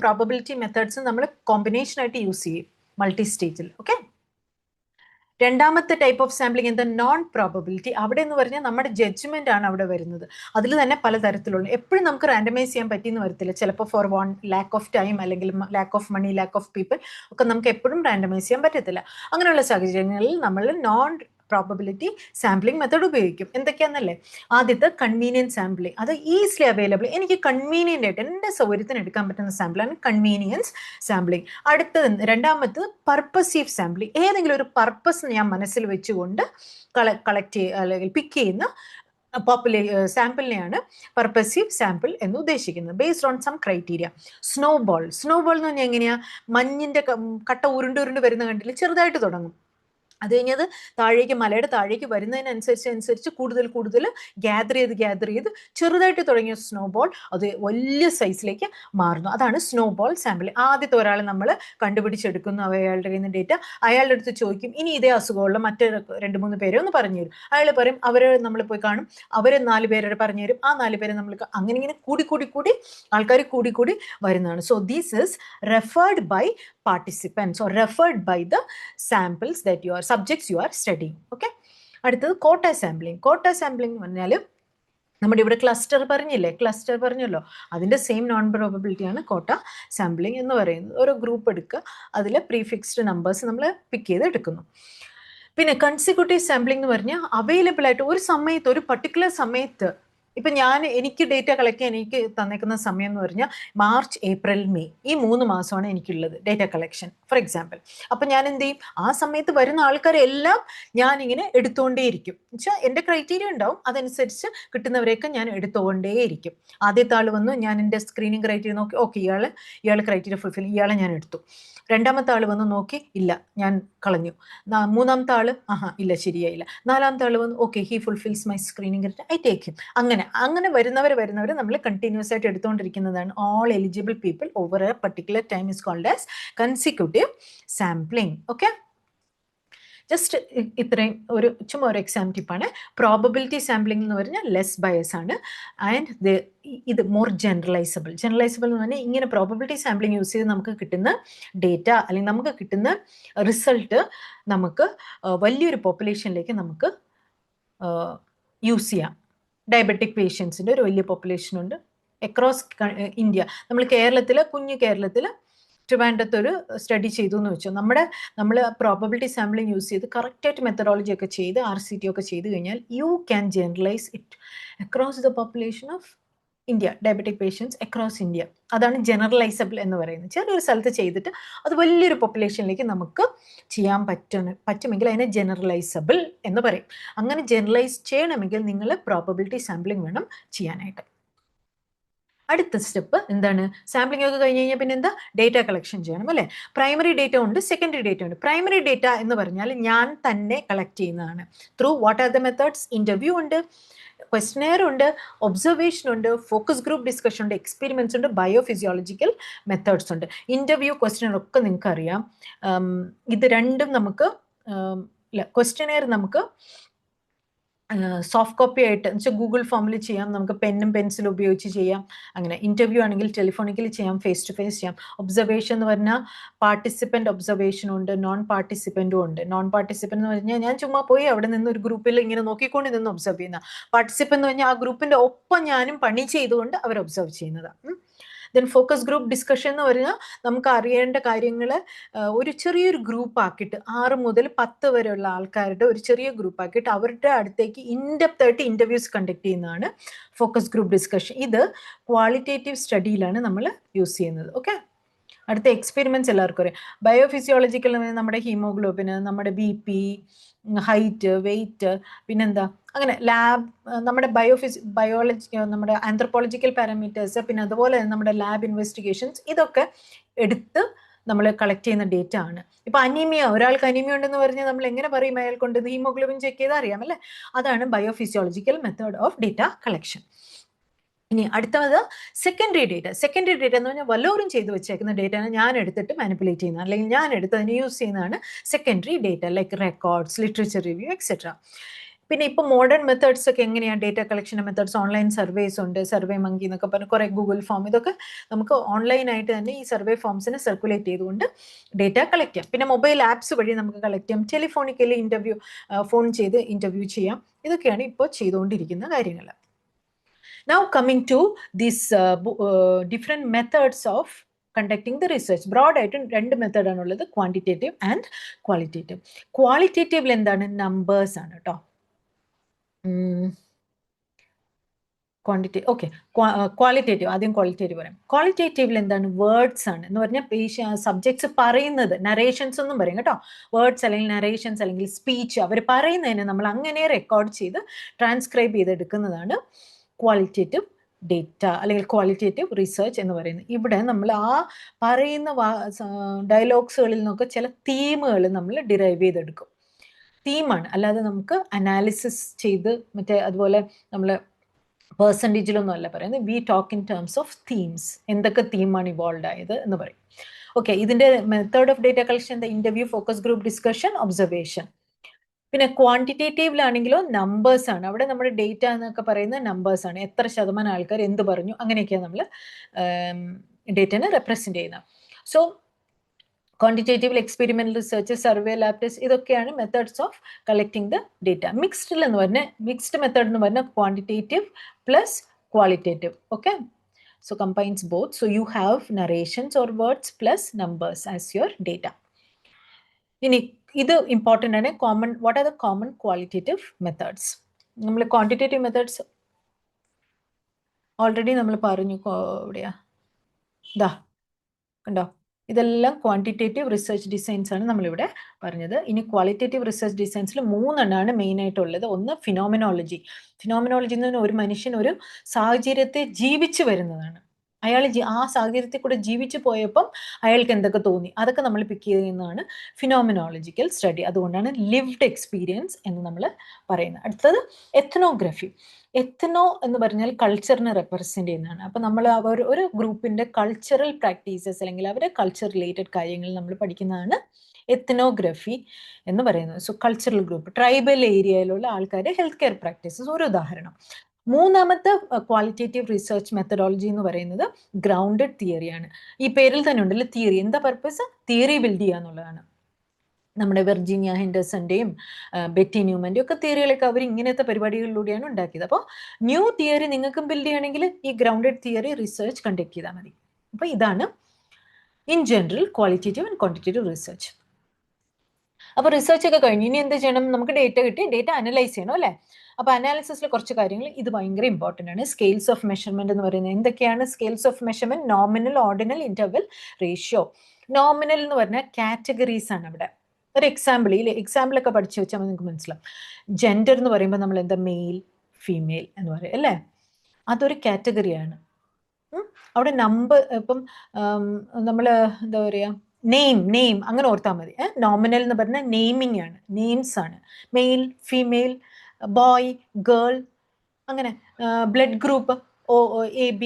പ്രോബബിലിറ്റി മെത്തേഡ്സ് നമ്മൾ കോമ്പിനേഷനായിട്ട് യൂസ് ചെയ്യും മൾട്ടി സ്റ്റേജിൽ. ഓക്കെ. രണ്ടാമത്തെ ടൈപ്പ് ഓഫ് സാമ്പിളിംഗ് എന്താ? Non probability. അവിടെ എന്ന് പറഞ്ഞാൽ നമ്മുടെ ജഡ്ജ്മെന്റ് ആണ് അവിടെ വരുന്നത്. അതിൽ തന്നെ പലതരത്തിലുള്ള, എപ്പോഴും നമുക്ക് റാൻഡമൈസ് ചെയ്യാൻ പറ്റിയെന്ന് വരത്തില്ല. ചിലപ്പോൾ ഫോർ ലാക്ക് ഓഫ് ടൈം, അല്ലെങ്കിൽ lack of money, lack of people ഒക്കെ നമുക്ക് എപ്പോഴും റാൻഡമൈസ് ചെയ്യാൻ പറ്റത്തില്ല. അങ്ങനെയുള്ള സാഹചര്യങ്ങളിൽ നമ്മൾ നോൺ പ്രോബബിലിറ്റി സാമ്പിളിംഗ് മെത്തേഡ് ഉപയോഗിക്കും. എന്തൊക്കെയാണെന്നല്ലേ? ആദ്യത്തെ കൺവീനിയൻറ്റ് സാമ്പിളിംഗ്. അത് ഈസിലി അവൈലബിൾ, എനിക്ക് കൺവീനിയൻ്റ് ആയിട്ട് എൻ്റെ സൗകര്യത്തിന് എടുക്കാൻ പറ്റുന്ന സാമ്പിളാണ് കൺവീനിയൻസ് സാമ്പിളിംഗ്. അടുത്തത് രണ്ടാമത്തത് പർപ്പസീവ് സാമ്പിളിംഗ്. ഏതെങ്കിലും ഒരു പർപ്പസ് ഞാൻ മനസ്സിൽ വെച്ചുകൊണ്ട് കളക്ട് ചെയ്യുക അല്ലെങ്കിൽ പിക്ക് ചെയ്യുന്ന സാമ്പിളിനെയാണ് പർപ്പസീവ് സാമ്പിൾ എന്ന് ഉദ്ദേശിക്കുന്നത്, based on some criteria. Snowball എന്ന് പറഞ്ഞാൽ എങ്ങനെയാ? മഞ്ഞിൻ്റെ കട്ട ഉരുണ്ട് വരുന്ന കണ്ടില്ല, ചെറുതായിട്ട് തുടങ്ങും, അത് കഴിഞ്ഞത് താഴേക്ക്, മലയുടെ താഴേക്ക് വരുന്നതിനനുസരിച്ച് കൂടുതൽ ഗ്യാദർ ചെയ്ത് ചെറുതായിട്ട് തുടങ്ങിയ സ്നോബോൾ അത് വലിയ സൈസിലേക്ക് മാറുന്നു. അതാണ് സ്നോബോൾ സാമ്പിൾ. ആദ്യത്തെ ഒരാൾ നമ്മൾ കണ്ടുപിടിച്ചെടുക്കുന്നു, അയാളുടെ കയ്യിൽ നിന്ന് ഡേറ്റ, അയാളുടെ അടുത്ത് ചോദിക്കും, ഇനി ഇതേ അസുഖമുള്ള മറ്റ് 2-3 പേരെ ഒന്ന് പറഞ്ഞു തരും. അയാൾ പറയും, അവർ നമ്മൾ പോയി കാണും, അവർ 4 പേരെ പറഞ്ഞു തരും, ആ 4 പേരെ നമ്മൾ അങ്ങനെ കൂടി ആൾക്കാർ കൂടി വരുന്നതാണ്. So this is referred by participants or referred by the samples that you are subjects you are studying. Okay. അടുത്തത് കോട്ട സാമ്പിളിംഗ്. കോട്ട സാമ്പിളിംഗ് എന്ന് പറഞ്ഞാൽ നമ്മുടെ ഇവിടെ ക്ലസ്റ്റർ പറഞ്ഞല്ലോ, അതിൻ്റെ സെയിം നോൺ പ്രോബബിലിറ്റിയാണ് കോട്ട സാമ്പിളിംഗ് എന്ന് പറയുന്നത്. ഓരോ ഗ്രൂപ്പ് എടുക്കുക, അതിൽ പ്രീഫിക്സ്ഡ് നമ്പേഴ്സ് നമ്മൾ പിക്ക് ചെയ്ത് എടുക്കുന്നു. പിന്നെ കൺസിക്യൂട്ടീവ് സാമ്പിളിംഗ് എന്ന് പറഞ്ഞാൽ അവൈലബിൾ ആയിട്ട് ഒരു സമയത്ത്, ഒരു പർട്ടിക്കുലർ സമയത്ത്, ഇപ്പം എനിക്ക് ഡേറ്റ കളക്ട് ചെയ്യാൻ എനിക്ക് തന്നേക്കുന്ന സമയം എന്ന് പറഞ്ഞാൽ മാർച്ച്, ഏപ്രിൽ, മെയ്, ഈ 3 മാസമാണ് എനിക്കുള്ളത് ഡേറ്റ കളക്ഷൻ, ഫോർ എക്സാമ്പിൾ. അപ്പം ഞാൻ എന്ത് ചെയ്യും? ആ സമയത്ത് വരുന്ന ആൾക്കാരെല്ലാം ഞാനിങ്ങനെ എടുത്തുകൊണ്ടേയിരിക്കും. എന്നുവെച്ചാൽ എൻ്റെ ക്രൈറ്റീരിയ ഉണ്ടാവും, അതനുസരിച്ച് കിട്ടുന്നവരെയൊക്കെ ഞാൻ എടുത്തുകൊണ്ടേയിരിക്കും. ആദ്യത്തെ ആൾ വന്നു, ഞാൻ എൻ്റെ സ്ക്രീനിങ് ക്രൈറ്റീരിയ നോക്കി, ഓക്കെ, ഇയാൾ ക്രൈറ്റീരിയ ഫുൾഫിൽ, ഇയാളെ ഞാൻ എടുത്തു. രണ്ടാമത്തെ ആൾ വന്ന് നോക്കി, ഇല്ല, ഞാൻ കളഞ്ഞു. മൂന്നാമത്തെ ആൾ, ഇല്ല, ശരിയായില്ല. നാലാമത്തെ ആൾ വന്ന്, okay, he fulfils my screening criteria, I take him. അങ്ങനെ വരുന്നവർ നമ്മൾ കണ്ടിന്യൂസ് ആയിട്ട് എടുത്തുകൊണ്ടിരിക്കുന്നതാണ്. All eligible people over a particular time is called as consecutive sampling. Okay. Just ഇത്രയും ചുമ്മാ ഒരു എക്സാം ടിപ്പാണ്. പ്രോബബിലിറ്റി സാമ്പിളിംഗ് എന്ന് പറഞ്ഞാൽ ലെസ് ബയസ് ആണ്, ആൻഡ് ഇത് മോർ ജനറലൈസബിൾ എന്ന് പറഞ്ഞാൽ ഇങ്ങനെ പ്രോബബിലിറ്റി സാമ്പിളിംഗ് യൂസ് ചെയ്ത് നമുക്ക് കിട്ടുന്ന ഡേറ്റ, അല്ലെങ്കിൽ നമുക്ക് കിട്ടുന്ന റിസൾട്ട് നമുക്ക് വലിയൊരു പോപ്പുലേഷനിലേക്ക് നമുക്ക് യൂസ് ചെയ്യാം. ഡയബറ്റിക് പേഷ്യൻസിൻ്റെ ഒരു വലിയ പോപ്പുലേഷൻ ഉണ്ട് അക്രോസ് ഇന്ത്യ. നമ്മൾ കുഞ്ഞു കേരളത്തിൽ ട്രിവാൻഡ്രത്തൊരു സ്റ്റഡി ചെയ്തു എന്ന് വെച്ചോ, നമ്മൾ പ്രോബബിലിറ്റി സാമ്പിളിംഗ് യൂസ് ചെയ്ത് കറക്റ്റായിട്ട് മെത്തഡോളജി ഒക്കെ ചെയ്ത് RCT ഒക്കെ ചെയ്ത് കഴിഞ്ഞാൽ you can generalise it across the population of India, diabetic patients across India. അതാണ് ജനറലൈസബിൾ എന്ന് പറയുന്നത്. ചെറിയൊരു സ്ഥലത്ത് ചെയ്തിട്ട് അത് വലിയൊരു പോപ്പുലേഷനിലേക്ക് നമുക്ക് ചെയ്യാൻ പറ്റുമെങ്കിൽ അതിനെ ജനറലൈസബിൾ എന്ന് പറയും. അങ്ങനെ ജനറലൈസ് ചെയ്യണമെങ്കിൽ നിങ്ങൾ പ്രോബബിലിറ്റി സാമ്പിളിംഗ് വേണം ചെയ്യാനായിട്ട്. അടുത്ത സ്റ്റെപ്പ് എന്താണ്? സാമ്പിളിംഗ് ഒക്കെ കഴിഞ്ഞ് കഴിഞ്ഞാൽ പിന്നെ എന്താ? ഡേറ്റ കളക്ഷൻ ചെയ്യണം, അല്ലേ? പ്രൈമറി ഡേറ്റ ഉണ്ട്, സെക്കൻഡറി ഡേറ്റ ഉണ്ട്. പ്രൈമറി ഡേറ്റ എന്ന് പറഞ്ഞാൽ ഞാൻ തന്നെ കളക്ട് ചെയ്യുന്നതാണ്. Through what are the methods? Interview ഉണ്ട്, ക്വസ്റ്റനെയർ ഉണ്ട്, ഒബ്സർവേഷൻ ഉണ്ട്, ഫോക്കസ് ഗ്രൂപ്പ് ഡിസ്കഷൻ ഉണ്ട്, എക്സ്പെരിമെൻറ്റ്സ് ഉണ്ട്, ബയോഫിസിയോളജിക്കൽ മെത്തേഡ്സ് ഉണ്ട്. ഇൻ്റർവ്യൂ, ക്വസ്റ്റനെയർ ഒക്കെ നിങ്ങൾക്ക് അറിയാം. ഇത് രണ്ടും നമുക്ക് ക്വസ്റ്റനെയർ നമുക്ക് സോഫ്റ്റ് കോപ്പി ആയിട്ട് എന്നുവെച്ചാൽ ഗൂഗിൾ ഫോമിൽ ചെയ്യാം, നമുക്ക് പെന്നും പെൻസിലും ഉപയോഗിച്ച് ചെയ്യാം. അങ്ങനെ ഇൻ്റർവ്യൂ ആണെങ്കിൽ ടെലിഫോണിക്കലി ചെയ്യാം, ഫേസ് ടു ഫേസ് ചെയ്യാം. ഒബ്സർവേഷൻ എന്ന് പറഞ്ഞാൽ പാർട്ടിസിപ്പൻ്റ് ഒബ്സർവേഷനും ഉണ്ട്, നോൺ പാർട്ടിസിപ്പൻറ്റും ഉണ്ട്. നോൺ പാർട്ടിസിപ്പൻ്റ് എന്ന് പറഞ്ഞാൽ ഞാൻ ചുമ്മാ പോയി അവിടെ നിന്ന് ഒരു ഗ്രൂപ്പിൽ ഇങ്ങനെ നോക്കിക്കൊണ്ട് നിന്ന് ഒബ്സർവ് ചെയ്യുന്ന. പാർട്ടിസിപ്പൻ്റ് എന്ന് പറഞ്ഞാൽ ആ ഗ്രൂപ്പിൻ്റെ ഒപ്പം ഞാനും പണി ചെയ്തുകൊണ്ട് അവർ ഒബ്സർവ് ചെയ്യുന്നതാണ്. ദെൻ ഫോക്കസ് ഗ്രൂപ്പ് ഡിസ്കഷൻ എന്ന് പറഞ്ഞാൽ നമുക്ക് അറിയേണ്ട കാര്യങ്ങൾ ഒരു ചെറിയൊരു ഗ്രൂപ്പ് ആക്കിയിട്ട് 6 മുതൽ 10 വരെയുള്ള ആൾക്കാരുടെ ഒരു ചെറിയ ഗ്രൂപ്പ് ആക്കിയിട്ട് അവരുടെ അടുത്തേക്ക് ഇൻഡെപ്ത് ആയിട്ട് ഇൻ്റർവ്യൂസ് കണ്ടക്ട് ചെയ്യുന്നതാണ് ഫോക്കസ് ഗ്രൂപ്പ് ഡിസ്കഷൻ. ഇത് ക്വാളിറ്റേറ്റീവ് സ്റ്റഡിയിലാണ് നമ്മൾ യൂസ് ചെയ്യുന്നത്. ഓക്കെ. അടുത്ത എക്സ്പെരിമെൻറ്റ്സ് എല്ലാവർക്കും അറിയാം. ബയോഫിസിയോളജിക്കൽ നമ്മുടെ ഹീമോഗ്ലോബിന്, നമ്മുടെ BP, ഹൈറ്റ്, വെയിറ്റ്, പിന്നെന്താ, അങ്ങനെ ലാബ്, നമ്മുടെ ബയോളജി, നമ്മുടെ ആന്ത്രപ്പോളജിക്കൽ പാരാമീറ്റേഴ്സ്, പിന്നെ അതുപോലെ നമ്മുടെ ലാബ് ഇൻവെസ്റ്റിഗേഷൻസ്, ഇതൊക്കെ എടുത്ത് നമ്മൾ കളക്ട് ചെയ്യുന്ന ഡേറ്റ ആണ്. ഇപ്പൊ അനീമിയ, ഒരാൾക്ക് അനീമിയ ഉണ്ടെന്ന് പറഞ്ഞാൽ നമ്മൾ എങ്ങനെ പറയും അയാൾക്കൊണ്ട് ഹീമോഗ്ലോബിൻ ചെക്ക് ചെയ്താൽ അറിയാം അല്ലേ? അതാണ് ബയോഫിസിയോളജിക്കൽ മെത്തേഡ് ഓഫ് ഡേറ്റ കളക്ഷൻ. ഇനി അടുത്തത് സെക്കൻഡറി ഡേറ്റ. സെക്കൻഡറി ഡേറ്റ എന്ന് പറഞ്ഞാൽ വല്ലവരും ചെയ്തു വെച്ചേക്കുന്ന ഡേറ്റയാണ് ഞാൻ എടുത്തിട്ട് മാനിപ്പുലേറ്റ് ചെയ്യുന്നത്, അല്ലെങ്കിൽ ഞാൻ എടുത്തതിന് യൂസ് ചെയ്യുന്നതാണ് secondary data, like records, literature review etcetera. പിന്നെ ഇപ്പോൾ മോഡേൺ മെത്തേഡ്സ് ഒക്കെ എങ്ങനെയാണ് data collection methods? Online surveys ഉണ്ട്, സർവേ മങ്കി എന്നൊക്കെ പറഞ്ഞ് കുറേ ഗൂഗിൾ ഫോം, ഇതൊക്കെ നമുക്ക് ഓൺലൈനായിട്ട് തന്നെ ഈ സർവേ ഫോംസിനെ സർക്കുലേറ്റ് ചെയ്തുകൊണ്ട് ഡേറ്റ കളക്ട് ചെയ്യാം. പിന്നെ മൊബൈൽ ആപ്സ് വഴി നമുക്ക് കളക്ട് ചെയ്യാം, ടെലിഫോണിക്കലി ഫോൺ ചെയ്ത് ഇൻ്റർവ്യൂ ചെയ്യാം. ഇതൊക്കെയാണ് ഇപ്പോൾ ചെയ്തുകൊണ്ടിരിക്കുന്ന കാര്യങ്ങൾ. Now coming to these different methods of conducting the research. Broad ആയിട്ട് രണ്ട് മെത്തേഡ് ആണുള്ളത്, ക്വാണ്ടിറ്റേറ്റീവ് ആൻഡ് ക്വാളിറ്റേറ്റീവ്. ക്വാളിറ്റേറ്റീവിൽ എന്താണ്? നമ്പേഴ്സ് ആണ് കേട്ടോ. ക്വാണ്ടിറ്റേറ്റീവ് ഓക്കെ, ക്വാളിറ്റേറ്റീവ് ആദ്യം ക്വാളിറ്റേറ്റീവ് പറയാം. ക്വാളിറ്റേറ്റീവിൽ എന്താണ്? വേർഡ്സ് ആണ് എന്ന് പറഞ്ഞാൽ സബ്ജക്ട്സ് പറയുന്നത്, നറേഷൻസ് ഒന്നും പറയും കേട്ടോ. വേർഡ്സ് അല്ലെങ്കിൽ നറേഷൻസ് അല്ലെങ്കിൽ സ്പീച്ച് അവർ പറയുന്നതിനെ നമ്മൾ അങ്ങനെ റെക്കോർഡ് ചെയ്ത് ട്രാൻസ്ക്രൈബ് ചെയ്തെടുക്കുന്നതാണ് ക്വാളിറ്റേറ്റീവ് ഡേറ്റ അല്ലെങ്കിൽ ക്വാളിറ്റേറ്റീവ് റിസർച്ച് എന്ന് പറയുന്നത്. ഇവിടെ നമ്മൾ ആ പറയുന്ന ഡയലോഗ്സുകളിൽ നിന്നൊക്കെ ചില തീമുകൾ നമ്മൾ ഡിറൈവ് ചെയ്തെടുക്കും. തീമാണ്, അല്ലാതെ നമുക്ക് അനാലിസിസ് ചെയ്ത് മറ്റേ അതുപോലെ നമ്മൾ പെർസെൻറ്റേജിലൊന്നും അല്ല പറയുന്നത്. We talk in terms of themes, എന്തൊക്കെ തീമാണ് ഇവോൾവ് ആയത് എന്ന് പറയും. ഓക്കെ, ഇതിന്റെ method of data collection, interview, focus group discussion, observation. പിന്നെ ക്വാണ്ടിറ്റേറ്റീവിലാണെങ്കിലോ നമ്പേഴ്സ് ആണ്. അവിടെ നമ്മുടെ ഡേറ്റ എന്നൊക്കെ പറയുന്നത് നമ്പേഴ്സ് ആണ്. എത്ര ശതമാനം ആൾക്കാർ എന്ത് പറഞ്ഞു, അങ്ങനെയൊക്കെയാണ് നമ്മൾ ഡേറ്റനെ റെപ്രസെന്റ് ചെയ്യുന്നത്. So quantitative experimental research, survey, lab test, ഇതൊക്കെയാണ് methods of collecting the data. Mixed എന്ന് പറഞ്ഞാൽ മിക്സ്ഡ് മെത്തേഡ് എന്ന് പറഞ്ഞാൽ quantitative plus qualitative. Okay, so combines both. So you have narrations or words plus numbers as your data. ഇനി ഇത് important ആണ്. Common, what are the common qualitative methods? നമ്മൾ quantitative methods already നമ്മൾ പറഞ്ഞു. എവിടെയാ ഇതാ കണ്ടോ, ഇതെല്ലാം ക്വാണ്ടിറ്റേറ്റീവ് റിസർച്ച് ഡിസൈൻസ് ആണ് നമ്മളിവിടെ പറഞ്ഞത്. ഇനി ക്വാളിറ്റേറ്റീവ് റിസർച്ച് ഡിസൈൻസിൽ 3 എണ്ണമാണ് മെയിൻ ആയിട്ടുള്ളത്. ഒന്ന് ഫിനോമിനോളജി. ഫിനോമിനോളജി എന്ന് പറഞ്ഞാൽ ഒരു മനുഷ്യൻ ഒരു സാഹചര്യത്തെ ജീവിച്ചു വരുന്നതാണ്. അയാൾ ആ സാഹചര്യത്തിൽ കൂടെ ജീവിച്ചു പോയപ്പം അയാൾക്ക് എന്തൊക്കെ തോന്നി, അതൊക്കെ നമ്മൾ പിക്ക് ചെയ്യുന്നതാണ് ഫിനോമിനോളജിക്കൽ സ്റ്റഡി. അതുകൊണ്ടാണ് ലിവ്ഡ് എക്സ്പീരിയൻസ് എന്ന് നമ്മൾ പറയുന്നത്. അടുത്തത് എത്നോഗ്രഫി. എത്നോ എന്ന് പറഞ്ഞാൽ കൾച്ചറിനെ റെപ്രസെന്റ് ചെയ്യുന്നതാണ്. അപ്പം നമ്മൾ ഒരു ഗ്രൂപ്പിന്റെ കൾച്ചറൽ പ്രാക്ടീസസ് അല്ലെങ്കിൽ അവരുടെ കൾച്ചർ റിലേറ്റഡ് കാര്യങ്ങൾ നമ്മൾ പഠിക്കുന്നതാണ് എത്നോഗ്രഫി എന്ന് പറയുന്നത്. സോ കൾച്ചറൽ ഗ്രൂപ്പ്, ട്രൈബൽ ഏരിയയിലുള്ള ആൾക്കാരുടെ ഹെൽത്ത് കെയർ പ്രാക്ടീസസ് ഒരു ഉദാഹരണം. മൂന്നാമത്തെ ക്വാളിറ്റേറ്റീവ് റിസർച്ച് മെത്തഡോളജി എന്ന് പറയുന്നത് ഗ്രൗണ്ടഡ് തിയറിയാണ്. ഈ പേരിൽ തന്നെ ഉണ്ടല്ലോ തിയറി. എന്താ പർപ്പസ്? തിയറി ബിൽഡ് ചെയ്യുക എന്നുള്ളതാണ്. നമ്മുടെ വെർജീനിയ ഹെൻഡേഴ്സന്റെയും ബെറ്റി ന്യൂമന്റെയും ഒക്കെ തിയറികളൊക്കെ അവർ ഇങ്ങനത്തെ പരിപാടികളിലൂടെയാണ് ഉണ്ടാക്കിയത്. അപ്പോൾ ന്യൂ തിയറി നിങ്ങൾക്കും ബിൽഡ് ചെയ്യണമെങ്കിൽ ഈ ഗ്രൗണ്ടഡ് തിയറി റിസർച്ച് കണ്ടക്ട് ചെയ്താൽ മതി. അപ്പോൾ ഇതാണ് in general qualitative and quantitative research. അപ്പോൾ റിസർച്ച് ഒക്കെ കഴിഞ്ഞ് ഇനി എന്ത് ചെയ്യണം? നമുക്ക് ഡേറ്റ കിട്ടി, ഡേറ്റ അനലൈസ് ചെയ്യണം അല്ലേ? അപ്പോൾ അനാലിസിസിൽ കുറച്ച് കാര്യങ്ങൾ ഇത് ഭയങ്കര ഇമ്പോർട്ടൻ്റ് ആണ്. സ്കെയിൽസ് ഓഫ് മെഷർമെന്റ് എന്ന് പറയുന്നത് എന്തൊക്കെയാണ്? Scales of measurement nominal, ordinal, interval, ratio. Nominal എന്ന് പറഞ്ഞാൽ കാറ്റഗറീസ് ആണ്. അവിടെ ഒരു എക്സാമ്പിളൊക്കെ പഠിച്ചു വെച്ചാൽ നിങ്ങൾക്ക് മനസ്സിലാവും. ജെൻഡർ എന്ന് പറയുമ്പോൾ നമ്മൾ എന്താ മെയിൽ ഫീമെയിൽ എന്ന് പറയും അല്ലേ? അതൊരു കാറ്റഗറിയാണ്. അവിടെ നമ്പർ ഇപ്പം നമ്മൾ എന്താ പറയുക, നെയിം അങ്ങനെ ഓർത്താൽ മതി. നോമിനൽ എന്ന് പറഞ്ഞാൽ നെയിമിംഗ് ആണ്, നെയിംസ് ആണ്. മെയിൽ, ഫീമെയിൽ, ബോയ്, ഗേൾ, അങ്ങനെ blood group AB,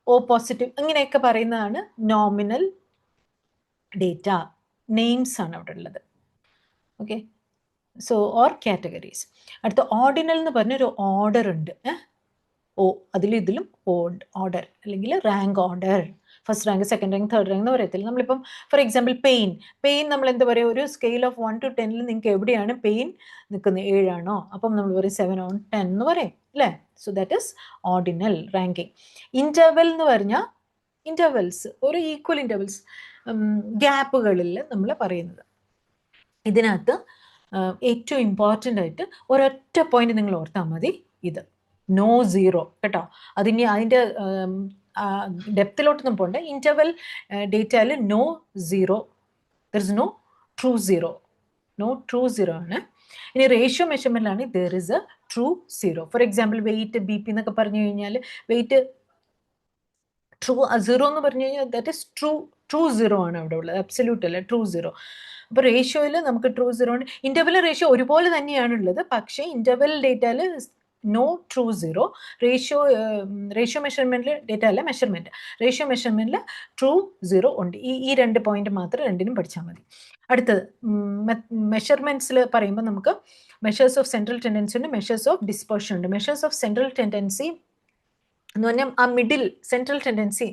O positive, അങ്ങനെയൊക്കെ പറയുന്നതാണ് നോമിനൽ ഡേറ്റ. നെയിംസ് ആണ് അവിടെ ഉള്ളത്. Okay, so or categories. അടുത്ത ഓർഡിനൽ എന്ന് പറഞ്ഞൊരു ഓർഡർ ഉണ്ട്. ഇതിലും ഓർഡർ അല്ലെങ്കിൽ rank order. First rank, second rank, third rank എന്ന് പറയത്തില്ല. നമ്മളിപ്പം ഫോർ എക്സാമ്പിൾ പെയിൻ നമ്മൾ എന്താ പറയുക, ഒരു സ്കെയിൽ ഓഫ് 1 to 10 നിങ്ങൾക്ക് എവിടെയാണ് പെയിൻ നിൽക്കുന്നത്? 7 ആണോ? അപ്പം നമ്മൾ പറയും 7 on 10 എന്ന് പറയും അല്ലേ? So that is ordinal ranking. Interval എന്ന് പറഞ്ഞാൽ ഇന്റർവെൽസ്, ഒരു ഈക്വൽ ഇന്റർവെൽസ്, ഗ്യാപ്പുകളിൽ നമ്മൾ പറയുന്നത്. ഇതിനകത്ത് ഏറ്റവും ഇമ്പോർട്ടൻ്റ് ആയിട്ട് ഒരൊറ്റ പോയിന്റ് നിങ്ങൾ ഓർത്താൽ മതി, ഇത് നോ സീറോ കേട്ടോ. അതിൻ്റെ ഡെപ്തിലോട്ടൊന്നും പോകണ്ട. ഇന്റർവെൽ ഡേറ്റയിൽ no zero, there is no true zero ആണ്. ഇനി റേഷ്യോ മെഷർമെന്റിലാണ് there is a true zero. For example weight, BP എന്നൊക്കെ പറഞ്ഞു കഴിഞ്ഞാൽ വെയിറ്റ് ട്രൂ, 0 എന്ന് പറഞ്ഞു കഴിഞ്ഞാൽ ദാറ്റ് ഇസ് ട്രൂ സീറോ ആണ് അവിടെ ഉള്ളത്, അബ്സല്യൂട്ട് അല്ല, ട്രൂ സീറോ. അപ്പോൾ റേഷ്യോയിൽ നമുക്ക് ട്രൂ സീറോ ഉണ്ട്. ഇൻ്റർവൽ റേഷ്യോ ഒരുപോലെ തന്നെയാണുള്ളത്, പക്ഷേ ഇൻ്റർവൽ ഡേറ്റയിൽ നോ ട്രൂ സീറോ. റേഷ്യോ മെഷർമെൻറ്റിൽ ഡേറ്റ അല്ല മെഷർമെൻറ്റ്, റേഷ്യോ മെഷർമെൻറ്റിൽ ട്രൂ സീറോ ഉണ്ട്. ഈ 2 പോയിന്റ് മാത്രം രണ്ടിനും പഠിച്ചാൽ മതി. അടുത്തത് മെഷർമെൻറ്റ്സിൽ പറയുമ്പോൾ നമുക്ക് മെഷേഴ്സ് ഓഫ് സെൻട്രൽ ടെൻഡൻസി ഉണ്ട്, മെഷേഴ്സ് ഓഫ് ഡിസ്പേർഷൻ ഉണ്ട്. മെഷേഴ്സ് ഓഫ് സെൻട്രൽ ടെൻഡൻസി എന്ന് പറഞ്ഞാൽ ആ സെൻട്രൽ ടെൻഡൻസി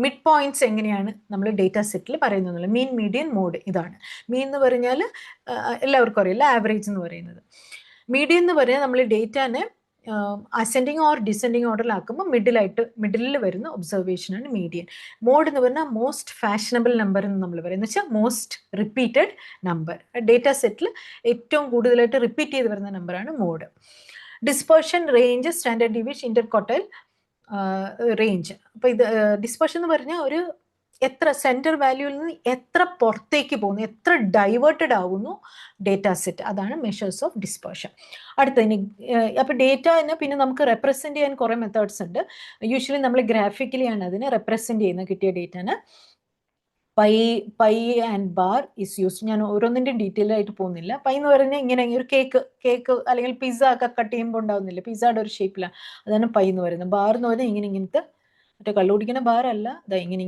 മിഡ് പോയിന്റ്സ് എങ്ങനെയാണ് നമ്മൾ ഡേറ്റ സെറ്റിൽ പറയുന്നത്. മീൻ, മീഡിയൻ, മോഡ്. ഇതാണ് മീൻ എന്ന് പറഞ്ഞാൽ എല്ലാവർക്കും അറിയില്ല, ആവറേജ് എന്ന് പറയുന്നത്. മീഡിയൻ എന്ന് പറഞ്ഞാൽ നമ്മൾ ഡേറ്റാനെ അസെൻഡിങ് ഓർ ഡിസെൻഡിങ് ഓർഡറിലാക്കുമ്പോൾ മിഡിലിൽ വരുന്ന ഒബ്സർവേഷനാണ് മീഡിയൻ. മോഡ് എന്ന് പറഞ്ഞാൽ മോസ്റ്റ് ഫാഷനബിൾ നമ്പർ എന്ന് നമ്മൾ പറയുന്നത് വെച്ചാൽ മോസ്റ്റ് റിപ്പീറ്റഡ് നമ്പർ. ഡേറ്റ സെറ്റിൽ ഏറ്റവും കൂടുതലായിട്ട് റിപ്പീറ്റ് ചെയ്ത് വരുന്ന നമ്പറാണ് mode. Dispersion, range, standard deviation, interquartile range. അപ്പോൾ ഇത് ഡിസ്പേർഷൻ എന്ന് പറഞ്ഞാൽ ഒരു എത്ര സെൻറ്റർ വാല്യൂവിൽ നിന്ന് എത്ര പുറത്തേക്ക് പോകുന്നു, എത്ര ഡൈവേർട്ടഡ് ആകുന്നു ഡേറ്റ സെറ്റ്, അതാണ് മെഷേഴ്സ് ഓഫ് ഡിസ്പേർഷൻ. അടുത്തതിന് അപ്പോൾ ഡേറ്റനെ പിന്നെ നമുക്ക് റെപ്രസെൻറ്റ് ചെയ്യാൻ കുറേ മെത്തേഡ്സ് ഉണ്ട്. യൂഷ്വലി നമ്മൾ ഗ്രാഫിക്കലിയാണ് അതിനെ റെപ്രസെൻറ്റ് ചെയ്യുന്നത്. കിട്ടിയ ഡേറ്റനെ pie and bar is use. ഞാൻ ഓരോന്നിൻ്റെ ഡീറ്റെയിൽ ആയിട്ട് പോകുന്നില്ല. പൈ എന്ന് പറഞ്ഞാൽ ഇങ്ങനെ ഒരു കേക്ക് അല്ലെങ്കിൽ പിസ്സ ഒക്കെ കട്ട് ചെയ്യുമ്പോൾ ഉണ്ടാവുന്നില്ല, പിസ്സയുടെ ഒരു ഷേപ്പിലാണ്, അതാണ് പൈ എന്ന് പറയുന്നത്. ബാർ എന്ന് പറഞ്ഞാൽ ഇങ്ങനത്തെ മറ്റേ കള്ളു കുടിക്കുന്ന ബാറല്ല, ഇതാ ഇങ്ങനെ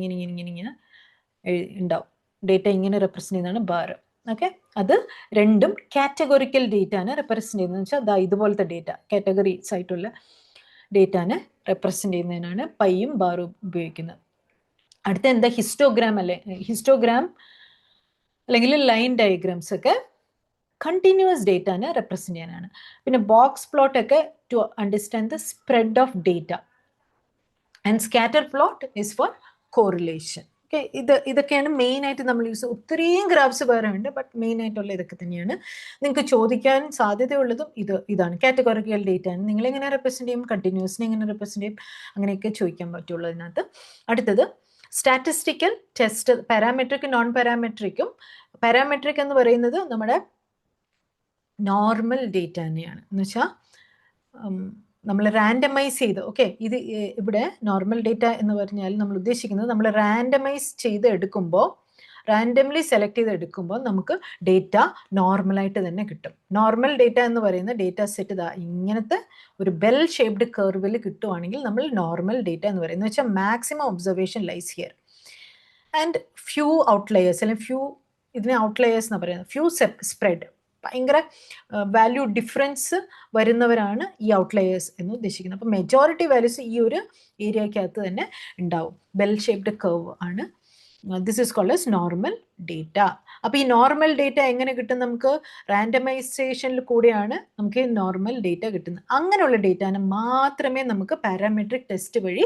ഉണ്ടാവും. ഡേറ്റ ഇങ്ങനെ റെപ്രസെൻറ്റ് ചെയ്യുന്നതാണ് ബാർ. ഓക്കെ, അത് രണ്ടും കാറ്റഗോറിക്കൽ ഡേറ്റാനെ റെപ്രസെൻറ്റ് ചെയ്യുന്നത് വെച്ചാൽ അതാ ഇതുപോലത്തെ ഡേറ്റ, കാറ്റഗറീസ് ആയിട്ടുള്ള ഡേറ്റാനെ റെപ്രസെൻറ്റ് ചെയ്യുന്നതിനാണ് പൈയും ബാറും ഉപയോഗിക്കുന്നത്. അടുത്ത എന്താ, ഹിസ്റ്റോഗ്രാം അല്ലേ. ഹിസ്റ്റോഗ്രാം അല്ലെങ്കിൽ ലൈൻ ഡയഗ്രാംസ് ഒക്കെ കണ്ടിന്യൂസ് ഡേറ്റാനെ റെപ്രസെൻറ്റ് ചെയ്യാനാണ്. പിന്നെ ബോക്സ് പ്ലോട്ട് ഒക്കെ to understand the spread of data. And scatter plot is for correlation. Okay, ഇതൊക്കെയാണ് മെയിനായിട്ട് നമ്മൾ യൂസ്. ഒത്തിരിയും ഗ്രാഫ്സ് വേറെ ഉണ്ട്, ബട്ട് മെയിനായിട്ടുള്ള ഇതൊക്കെ തന്നെയാണ്. നിങ്ങൾക്ക് ചോദിക്കാൻ സാധ്യതയുള്ളതും ഇതാണ്. കാറ്റഗോറിക്കൽ ഡേറ്റ ആണ്. നിങ്ങളെങ്ങനെ റെപ്രസെൻറ്റ് ചെയ്യും, കണ്ടിന്യൂസിനെ എങ്ങനെ റെപ്രസെൻറ്റ് ചെയ്യും, അങ്ങനെയൊക്കെ ചോദിക്കാൻ പറ്റുള്ളൂ അതിനകത്ത്. അടുത്തത് സ്റ്റാറ്റിസ്റ്റിക്കൽ ടെസ്റ്റ്, പാരാമെട്രിക്കും നോൺ പാരാമെട്രിക്കും. പാരാമെട്രിക് എന്ന് പറയുന്നത് നമ്മുടെ നോർമൽ ഡേറ്റ തന്നെയാണ്, എന്ന് വെച്ചാൽ നമ്മൾ റാൻഡമൈസ് ചെയ്ത്. ഓക്കെ, ഇത് ഇവിടെ നോർമൽ ഡേറ്റ എന്ന് പറഞ്ഞാൽ നമ്മൾ ഉദ്ദേശിക്കുന്നത് നമ്മൾ റാൻഡമൈസ് ചെയ്ത് എടുക്കുമ്പോൾ, റാൻഡംലി സെലക്ട് ചെയ്ത് എടുക്കുമ്പോൾ നമുക്ക് ഡേറ്റ നോർമലായിട്ട് തന്നെ കിട്ടും. നോർമൽ ഡേറ്റ എന്ന് പറയുന്ന ഡേറ്റ സെറ്റ് ഇതാ ഇങ്ങനത്തെ ഒരു ബെൽ ഷേപ്ഡ് കർവിൽ കിട്ടുവാണെങ്കിൽ നമ്മൾ നോർമൽ ഡേറ്റ എന്ന് പറയുന്നത് വെച്ചാൽ maximum observation lies here and few outliers, അല്ലെങ്കിൽ ഇതിനെ ഔട്ട്ലയേഴ്സ് എന്ന് പറയുന്നത്. ഫ്യൂ സ്പ്രെഡ്, ഭയങ്കര വാല്യൂ ഡിഫറൻസ് വരുന്നവരാണ് ഈ ഔട്ട്ലയേഴ്സ് എന്ന് ഉദ്ദേശിക്കുന്നത്. അപ്പോൾ മെജോറിറ്റി വാല്യൂസ് ഈ ഒരു ഏരിയക്കകത്ത് തന്നെ ഉണ്ടാവും. ബെൽ ഷേപ്ഡ് കർവ് ആണ്. This is called as normal data. അപ്പോൾ ഈ നോർമൽ ഡേറ്റ എങ്ങനെ കിട്ടും, നമുക്ക് റാൻഡമൈസേഷനിൽ കൂടെയാണ് നമുക്ക് നോർമൽ ഡേറ്റ കിട്ടുന്നത്. അങ്ങനെയുള്ള ഡേറ്റാനെ മാത്രമേ നമുക്ക് പാരാമെട്രിക് ടെസ്റ്റ് വഴി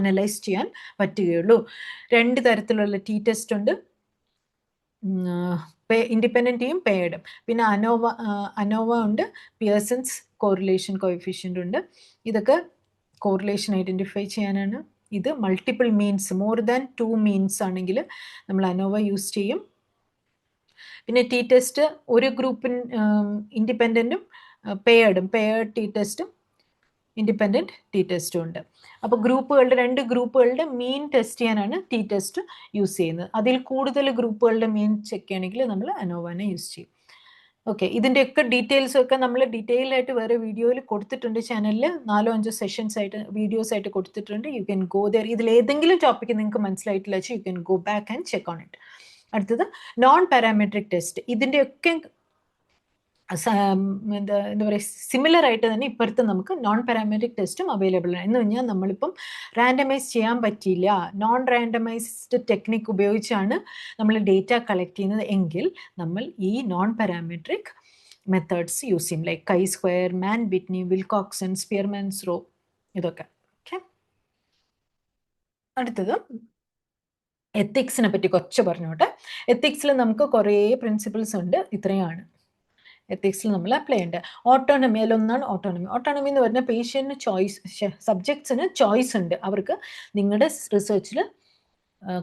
അനലൈസ് ചെയ്യാൻ പറ്റുകയുള്ളൂ. 2 തരത്തിലുള്ള ടി ടെസ്റ്റ് ഉണ്ട്, ഇൻഡിപെൻഡൻറ്റിയും പെയർഡും. പിന്നെ അനോവ ഉണ്ട്, പിയേഴ്സൺസ് കോറിലേഷൻ കോഎഫിഷ്യൻ്റ് ഉണ്ട്. ഇതൊക്കെ കോറിലേഷൻ ഐഡൻറ്റിഫൈ ചെയ്യാനാണ്. ഇത് multiple means, more than 2 means ആണെങ്കിൽ നമ്മൾ അനോവ യൂസ് ചെയ്യും. പിന്നെ ടി ടെസ്റ്റ് ഒരു ഗ്രൂപ്പിന് ഇൻഡിപെൻഡൻറ്റും പെയർഡ് ടി ടെസ്റ്റും ഇൻഡിപെൻഡൻറ്റ് ടി ടെസ്റ്റും ഉണ്ട്. അപ്പോൾ 2 ഗ്രൂപ്പുകളുടെ മീൻ ടെസ്റ്റ് ചെയ്യാനാണ് ടി ടെസ്റ്റ് യൂസ് ചെയ്യുന്നത്. അതിൽ കൂടുതൽ ഗ്രൂപ്പുകളുടെ മീൻ ചെക്ക് ചെയ്യണമെങ്കിൽ നമ്മൾ അനോവനെ യൂസ് ചെയ്യും. ഓക്കെ, ഇതിൻ്റെയൊക്കെ ഡീറ്റെയിൽസൊക്കെ നമ്മൾ ഡീറ്റെയിൽ ആയിട്ട് വേറെ വീഡിയോയിൽ കൊടുത്തിട്ടുണ്ട്. ചാനലിൽ 4-5 സെഷൻസ് ആയിട്ട് വീഡിയോസ് ആയിട്ട് കൊടുത്തിട്ടുണ്ട്. U can go there. ഇതിൽ ഏതെങ്കിലും ടോപ്പിക്ക് നിങ്ങൾക്ക് മനസ്സിലായിട്ടില്ല വെച്ചാൽ U can go back and check on it. അടുത്തത് നോൺ പാരാമെട്രിക് ടെസ്റ്റ്. ഇതിൻ്റെയൊക്കെ എന്താ പറയുക, സിമിലർ ആയിട്ട് തന്നെ ഇപ്പോഴത്തെ നമുക്ക് നോൺ പാരാമെട്രിക് ടെസ്റ്റും അവൈലബിൾ ആണ്. എന്ന് പറഞ്ഞാൽ നമ്മളിപ്പം റാൻഡമൈസ് ചെയ്യാൻ പറ്റിയില്ല, നോൺ റാൻഡമൈസ്ഡ് ടെക്നിക്ക് ഉപയോഗിച്ചാണ് നമ്മൾ ഡേറ്റ കളക്ട് ചെയ്യുന്നത് എങ്കിൽ നമ്മൾ ഈ നോൺ പാരാമെട്രിക് മെത്തേഡ്സ് യൂസ് ചെയ്യും. ലൈക്ക് കൈ സ്ക്വയർ, മാൻ ബിറ്റ്നി, വിൽകോക്സൺ, സ്പിയർമാൻസ് റോ, ഇതൊക്കെ. ഓക്കെ, അടുത്തത് എത്തിക്സിനെ പറ്റി കുറച്ച് പറഞ്ഞോട്ടെ. എത്തിക്സിൽ നമുക്ക് കുറേ പ്രിൻസിപ്പിൾസ് ഉണ്ട്. ഇത്രയാണ് എത്തിക്സിൽ നമ്മൾ അപ്ലൈ ചെയ്യേണ്ടത്. ഓട്ടോണമി, അതിലൊന്നാണ് ഓട്ടോണമി. ഓട്ടോണമി എന്ന് പറഞ്ഞാൽ പേഷ്യൻറ്റിന് സബ്ജക്ട്സിന് ചോയ്സ് ഉണ്ട്. അവർക്ക് നിങ്ങളുടെ റിസർച്ചിൽ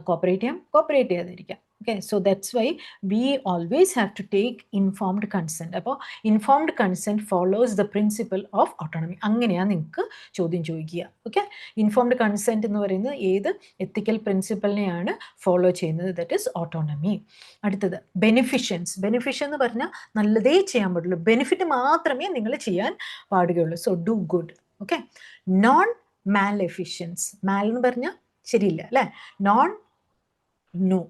കോപ്പറേറ്റ് ചെയ്യാം, cooperate ചെയ്യാതിരിക്കാം. Okay, so that's why we always have to take informed consent. അപ്പോൾ informed consent follows the principle of autonomy. അങ്ങനെയാണ് നിങ്ങൾക്ക് ചോദ്യം ചോദിക്കുക. ഓക്കെ, ഇൻഫോംഡ് കൺസെൻറ്റ് എന്ന് പറയുന്നത് ഏത് എത്തിക്കൽ പ്രിൻസിപ്പലിനെയാണ് ഫോളോ ചെയ്യുന്നത്? That is autonomy. അടുത്തത് ബെനിഫിഷ്യൻസ്. ബെനിഫിഷ്യൻ എന്ന് പറഞ്ഞാൽ നല്ലതേ ചെയ്യാൻ പാടുള്ളൂ, ബെനിഫിറ്റ് മാത്രമേ നിങ്ങൾ ചെയ്യാൻ പാടുകയുള്ളൂ. So do good. Okay, non maleficence. Mal എന്ന് പറഞ്ഞാൽ ശരിയില്ല അല്ലേ? Non, no,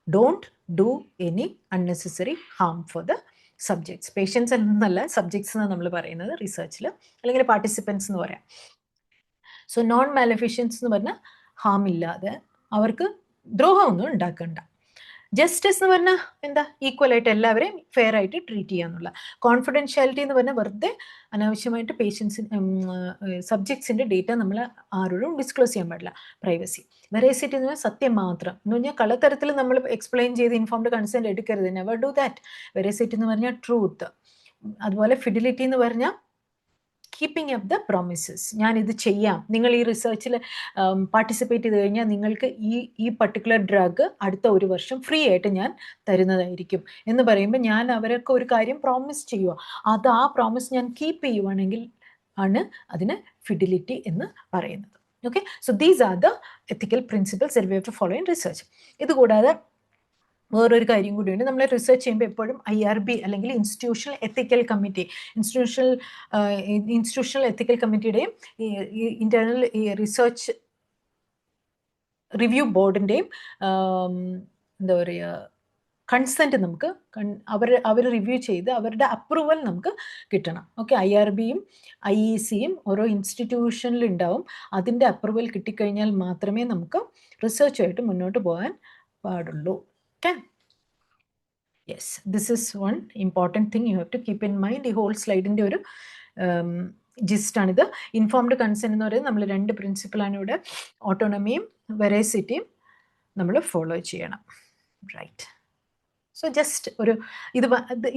don't do any unnecessary harm for the subjects. Patients എന്നല്ല, സബ്ജക്ട്സ് എന്നാണ് നമ്മൾ പറയുന്നത് റിസർച്ചിൽ, അല്ലെങ്കിൽ പാർട്ടിസിപ്പൻസ് എന്ന് പറയാം. സോ നോൺ മാലഫിഷ്യൻസ് എന്ന് പറഞ്ഞാൽ ഹാം ഇല്ലാതെ, അവർക്ക് ദ്രോഹമൊന്നും ഉണ്ടാക്കണ്ട. ജസ്റ്റിസ് എന്ന് പറഞ്ഞാൽ എന്താ? ഈക്വൽ ആയിട്ട് എല്ലാവരെയും ഫെയർ ആയിട്ട് ട്രീറ്റ് ചെയ്യാന്നുള്ള. കോൺഫിഡൻഷ്യാലിറ്റി എന്ന് പറഞ്ഞാൽ വെറുതെ അനാവശ്യമായിട്ട് സബ്ജക്ട്സിൻ്റെ ഡേറ്റ നമ്മൾ ആരോടും ഡിസ്ക്ലോസ് ചെയ്യാൻ പാടില്ല, പ്രൈവസി. വെറേസിറ്റി എന്ന് പറഞ്ഞാൽ സത്യം മാത്രം എന്ന് പറഞ്ഞാൽ കളത്തരത്തിൽ നമ്മൾ എക്സ്പ്ലെയിൻ ചെയ്ത് ഇൻഫോംഡ് കൺസെൻറ്റ് എടുക്കരുത്, നെവർ ഡു ദാറ്റ്. വെറേസിറ്റി എന്ന് പറഞ്ഞാൽ ട്രൂത്ത്. അതുപോലെ ഫിഡിലിറ്റി എന്ന് പറഞ്ഞാൽ കീപ്പിംഗ് അപ്പ് ദ പ്രോമിസസ്. ഞാനിത് ചെയ്യാം, നിങ്ങൾ ഈ റിസർച്ചിൽ പാർട്ടിസിപ്പേറ്റ് ചെയ്ത് കഴിഞ്ഞാൽ നിങ്ങൾക്ക് ഈ പർട്ടിക്കുലർ ഡ്രഗ് അടുത്ത 1 വർഷം ഫ്രീ ആയിട്ട് ഞാൻ തരുന്നതായിരിക്കും എന്ന് പറയുമ്പോൾ ഞാൻ അവരൊക്കെ ഒരു കാര്യം പ്രോമിസ് ചെയ്യുക, അത് ആ പ്രോമിസ് ഞാൻ കീപ്പ് ചെയ്യുവാണെങ്കിൽ ആണ് അതിന് ഫിഡിലിറ്റി എന്ന് പറയുന്നത്. Okay, so these are the ethical principles that we have to follow in research. ഇതുകൂടാതെ വേറൊരു കാര്യം കൂടിയുണ്ട്. നമ്മൾ റിസർച്ച് ചെയ്യുമ്പോൾ എപ്പോഴും IRB അല്ലെങ്കിൽ ഇൻസ്റ്റിറ്റ്യൂഷണൽ എത്തിക്കൽ കമ്മിറ്റി, ഇൻസ്റ്റിറ്റ്യൂഷണൽ എത്തിക്കൽ കമ്മിറ്റിയുടെയും ഇന്റേണൽ റിസർച്ച് റിവ്യൂ ബോർഡിൻ്റെയും എന്താ പറയുക കൺസെൻറ്റ് നമുക്ക് അവർ റിവ്യൂ ചെയ്ത് അവരുടെ അപ്രൂവൽ നമുക്ക് കിട്ടണം. ഓക്കെ, IRBയും IECയും ഓരോ ഇൻസ്റ്റിറ്റ്യൂഷനിൽ ഉണ്ടാവും. അതിൻ്റെ അപ്രൂവൽ കിട്ടിക്കഴിഞ്ഞാൽ മാത്രമേ നമുക്ക് റിസർച്ചുമായിട്ട് മുന്നോട്ട് പോകാൻ പാടുള്ളൂ. Okay, yes, this is one important thing you have to keep in mind. ഈ ഹോൾ സ്ലൈഡിൻ്റെ ഒരു ജിസ്റ്റാണിത്. ഇൻഫോംഡ് കൺസെൻറ്റ് എന്ന് പറയുന്നത് നമ്മൾ 2 പ്രിൻസിപ്പിളാണ് ഇവിടെ, ഓട്ടോണമിയും വെറേസിറ്റിയും നമ്മൾ ഫോളോ ചെയ്യണം. റൈറ്റ്, സോ ജസ്റ്റ് ഒരു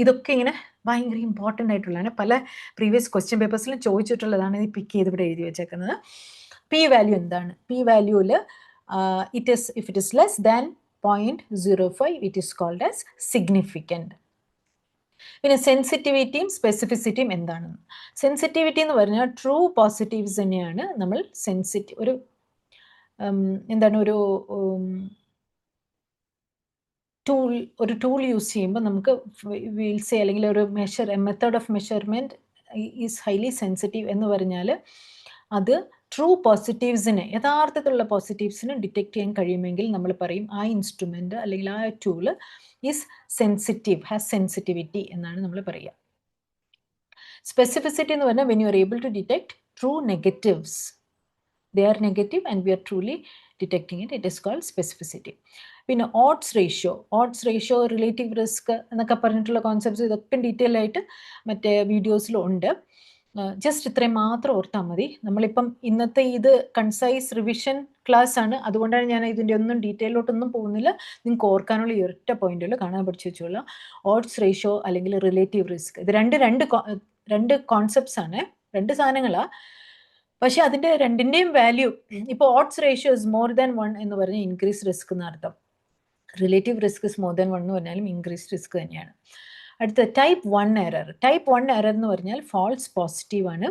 ഇതൊക്കെ ഇങ്ങനെ ഭയങ്കര ഇമ്പോർട്ടൻ്റ് ആയിട്ടുള്ളതാണ്. പല പ്രീവിയസ് ക്വസ്റ്റ്യൻ പേപ്പേഴ്സിലും ചോദിച്ചിട്ടുള്ളതാണ്. ഇത് പിക്ക് ചെയ്ത് ഇവിടെ എഴുതി വെച്ചേക്കുന്നത്. പി വാല്യൂ എന്താണ്? പി വാല്യൂവിൽ if it is less than 0.05 it is called as significant. പിന്നെ സെൻസിറ്റിവിറ്റിയും സ്പെസിഫിസിറ്റിയും എന്താണ്? സെൻസിറ്റിവിറ്റി എന്ന് പറഞ്ഞാൽ ട്രൂ പോസിറ്റീവ്സ് തന്നെയാണ് നമ്മൾ ഒരു എന്താണ് ഒരു ടൂൾ യൂസ് ചെയ്യുമ്പോൾ നമുക്ക് വീൽസേ അല്ലെങ്കിൽ ഒരു method of measurement is highly sensitive എന്ന് പറഞ്ഞാൽ അത് ട്രൂ പോസിറ്റീവ്സിനെ, യഥാർത്ഥത്തിലുള്ള പോസിറ്റീവ്സിനെ ഡിറ്റക്ട് ചെയ്യാൻ കഴിയുമെങ്കിൽ നമ്മൾ പറയും ആ ഇൻസ്ട്രുമെൻ്റ് അല്ലെങ്കിൽ ആ tool is sensitive, has sensitivity എന്നാണ് നമ്മൾ പറയുക. സ്പെസിഫിസിറ്റി എന്ന് പറഞ്ഞാൽ when you are able to detect true negatives, they are negative and we are truly detecting it, it is called specificity. പിന്നെ ഓഡ്സ് റേഷ്യോ റിലേറ്റീവ് റിസ്ക് എന്നൊക്കെ പറഞ്ഞിട്ടുള്ള concepts ഇതൊക്കെ detail ആയിട്ട് മറ്റേ വീഡിയോസിലുണ്ട്. ജസ്റ്റ് ഇത്രയും മാത്രം ഓർത്താൽ മതി. നമ്മളിപ്പം ഇന്നത്തെ ഇത് കൺസൈസ് റിവിഷൻ ക്ലാസ് ആണ്, അതുകൊണ്ടാണ് ഞാൻ ഇതിൻ്റെ ഒന്നും ഡീറ്റെയിലോട്ടൊന്നും പോകുന്നില്ല. നിങ്ങൾക്ക് ഓർക്കാനുള്ള ഈ ഒറ്റ പോയിന്റുകൾ കാണാൻ പഠിച്ചു വെച്ചോളാം. ഓഡ്സ് റേഷ്യോ അല്ലെങ്കിൽ റിലേറ്റീവ് റിസ്ക്, ഇത് രണ്ട് കോൺസെപ്റ്റ്സ് ആണ്, 2 സാധനങ്ങളാണ്. പക്ഷെ അതിൻ്റെ രണ്ടിൻ്റെയും വാല്യൂ, ഇപ്പോൾ odds ratio is more than 1 എന്ന് പറഞ്ഞാൽ ഇൻക്രീസ് റിസ്ക് എന്നർത്ഥം. Relative risk is more than 1 എന്ന് പറഞ്ഞാലും ഇൻക്രീസ് റിസ്ക് തന്നെയാണ്. അടുത്ത ടൈപ്പ് 1 എറർ. ടൈപ്പ് 1 എറർ എന്ന് പറഞ്ഞാൽ ഫാൾസ് പോസിറ്റീവ് ആണ്.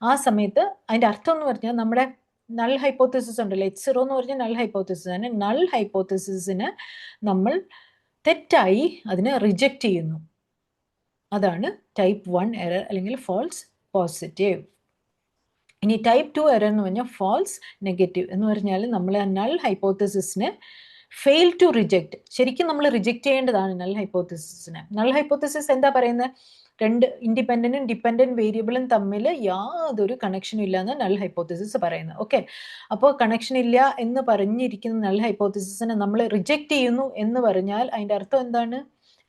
ആ സമയത്ത് അതിൻ്റെ അർത്ഥം എന്ന് പറഞ്ഞാൽ നമ്മുടെ നൾ ഹൈപ്പോത്തസിസ് ഉണ്ടല്ലോ, H0 എന്ന് പറഞ്ഞാൽ നൾ ഹൈപ്പോത്തസിസ് ആണ്. നൾ ഹൈപ്പോത്തസിസിന് നമ്മൾ തെറ്റായി അതിനെ റിജക്റ്റ് ചെയ്യുന്നു, അതാണ് ടൈപ്പ് 1 എറർ അല്ലെങ്കിൽ ഫാൾസ് പോസിറ്റീവ്. ഇനി ടൈപ്പ് 2 എറർ എന്ന് പറഞ്ഞാൽ ഫാൾസ് നെഗറ്റീവ് എന്ന് പറഞ്ഞാൽ നമ്മൾ ആ നൾ ഹൈപ്പോത്തസിസിനെ ഫെയിൽ ടു റിജക്റ്റ്. ശരിക്കും നമ്മൾ റിജക്റ്റ് ചെയ്യേണ്ടതാണ് നൾ ഹൈപ്പോത്തസിസിനെ. നൾ ഹൈപ്പോത്തസിസ് എന്താ പറയുന്നത്? 2 ഇൻഡിപെൻഡൻറ്റും ഡിപെൻഡൻറ്റ് വേരിയബിളും തമ്മിൽ യാതൊരു കണക്ഷനും ഇല്ല എന്ന് നൾ ഹൈപ്പോത്തസിസ് പറയുന്നത്. ഓക്കെ, അപ്പോൾ കണക്ഷൻ ഇല്ല എന്ന് പറഞ്ഞിരിക്കുന്ന നൾ ഹൈപ്പോത്തസിസിനെ നമ്മൾ റിജക്റ്റ് ചെയ്യുന്നു എന്ന് പറഞ്ഞാൽ അതിൻ്റെ അർത്ഥം എന്താണ്?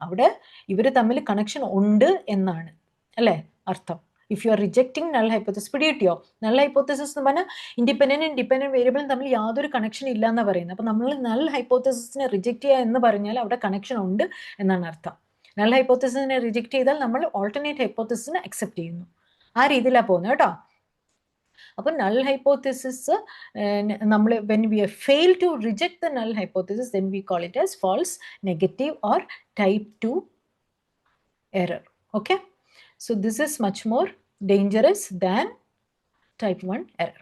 അവിടെ ഇവർ തമ്മിൽ കണക്ഷൻ ഉണ്ട് എന്നാണ് അല്ലേ അർത്ഥം. If you are rejecting null hypothesis, പിടികിട്ടിയോ? നൾ ഹൈപ്പോത്തസിസ് എന്ന് പറഞ്ഞാൽ ഇൻഡിപെൻഡൻറ്റും ഡിപെൻഡൻറ്റ് വേരിയബിളും തമ്മിൽ യാതൊരു കണക്ഷൻ ഇല്ല എന്നാണ് പറയുന്നത്. അപ്പോൾ നമ്മൾ നൾ ഹൈപ്പോത്തസിസിനെ റിജക്റ്റ് ചെയ്യുക എന്ന് പറഞ്ഞാൽ അവിടെ കണക്ഷൻ ഉണ്ട് എന്നാണ് അർത്ഥം. നൾ ഹൈപ്പോത്തസിസിനെ റിജക്റ്റ് ചെയ്താൽ നമ്മൾ ഓൾട്ടർനേറ്റ് ഹൈപ്പോത്തസിസിനെ അക്സെപ്റ്റ് ചെയ്യുന്നു. ആ രീതിയിലാണ് പോകുന്നത് കേട്ടോ. അപ്പോൾ null hypothesis നമ്മൾ when we fail to reject the null hypothesis, then we call it as false negative or type 2 error. Okay, so this is much more dangerous than type 1 error.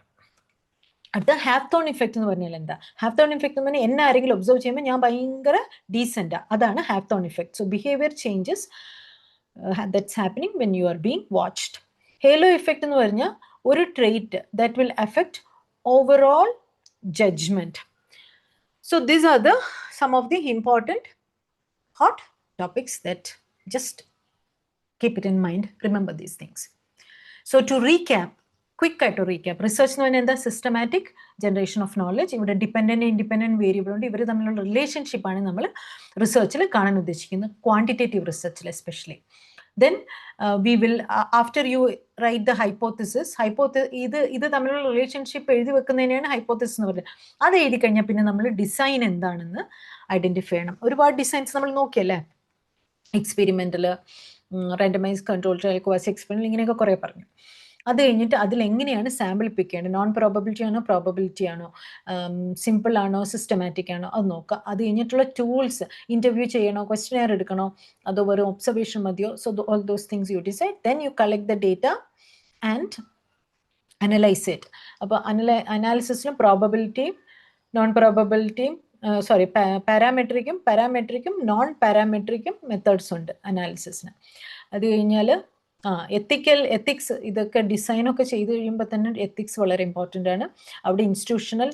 അടുത്ത ഹാപ്തോൺ effect എന്ന് പറഞ്ഞാൽ എന്താ? ഹാപ്തോൺ effect എന്ന് പറഞ്ഞാൽ എന്നെ ആരെങ്കിലും observe ചെയ്യുമ്പോൾ ഞാൻ ഭയങ്കര ഡീസെൻ്റാ, അതാണ് ഹാപ്തോൺ effect. So behaviour changes that's happening when you are being watched. Halo effect എന്ന് പറഞ്ഞാൽ ഒരു trait that will affect overall judgement. So these are the some of the important hot topics that just keep it in mind, remember these things. So to recap, quick to recap, research എന്ന് പറഞ്ഞാൽ എന്താ? Systematic generation of knowledge. ഇവിടെ dependent independent variable ഉണ്ട്. ഇവർ തമ്മിലുള്ള റിലേഷൻഷിപ്പാണ് നമ്മൾ റിസർച്ചിൽ കാണാൻ ഉദ്ദേശിക്കുന്നത്, ക്വാണ്ടിറ്റേറ്റീവ് റിസർച്ചിൽ especially. Then we will after you write the hypothesis, ഇത് തമ്മിലുള്ള റിലേഷൻഷിപ്പ് എഴുതി വെക്കുന്നതിനെയാണ് ഹൈപ്പോത്തിസിസ് എന്ന് പറയുന്നത്. അത് എഴുതി കഴിഞ്ഞാൽ പിന്നെ നമ്മൾ ഡിസൈൻ എന്താണെന്ന് ഐഡൻറ്റിഫൈ ചെയ്യണം. ഒരുപാട് ഡിസൈൻസ് നമ്മൾ നോക്കിയല്ലേ, experimental, randomise control trial, quasi experimental, ഇങ്ങനെയൊക്കെ കുറേ പറഞ്ഞു. അത് കഴിഞ്ഞിട്ട് അതിലെങ്ങനെയാണ് സാമ്പിൾ പിക്ക് ചെയ്യേണ്ടത്, നോൺ പ്രോബബിലിറ്റി ആണോ പ്രോബബിലിറ്റി ആണോ, സിമ്പിൾ ആണോ സിസ്റ്റമാറ്റിക് ആണോ, അത് നോക്കുക. അത് കഴിഞ്ഞിട്ടുള്ള ടൂൾസ്, ഇൻ്റർവ്യൂ ചെയ്യണോ, ക്വസ്റ്റ്യനെയർ എടുക്കണോ, അതോ വെറും ഒബ്സർവേഷൻ മതിയോ, so all those things you decide. Then you collect the data and analyse it. അപ്പോൾ അനാലിസിസിലും പ്രോബബിലിറ്റിയും നോൺ പ്രോബബിലിറ്റിയും പാരാമെട്രിക്കും നോൺ പാരാമെട്രിക്കും മെത്തേഡ്സ് ഉണ്ട് അനാലിസിസിന്. അത് കഴിഞ്ഞാൽ എത്തിക്സ്, ഇതൊക്കെ ഡിസൈനൊക്കെ ചെയ്ത് കഴിയുമ്പോൾ തന്നെ എത്തിക്സ് വളരെ ഇമ്പോർട്ടൻ്റ് ആണ്. അവിടെ ഇൻസ്റ്റിറ്റ്യൂഷണൽ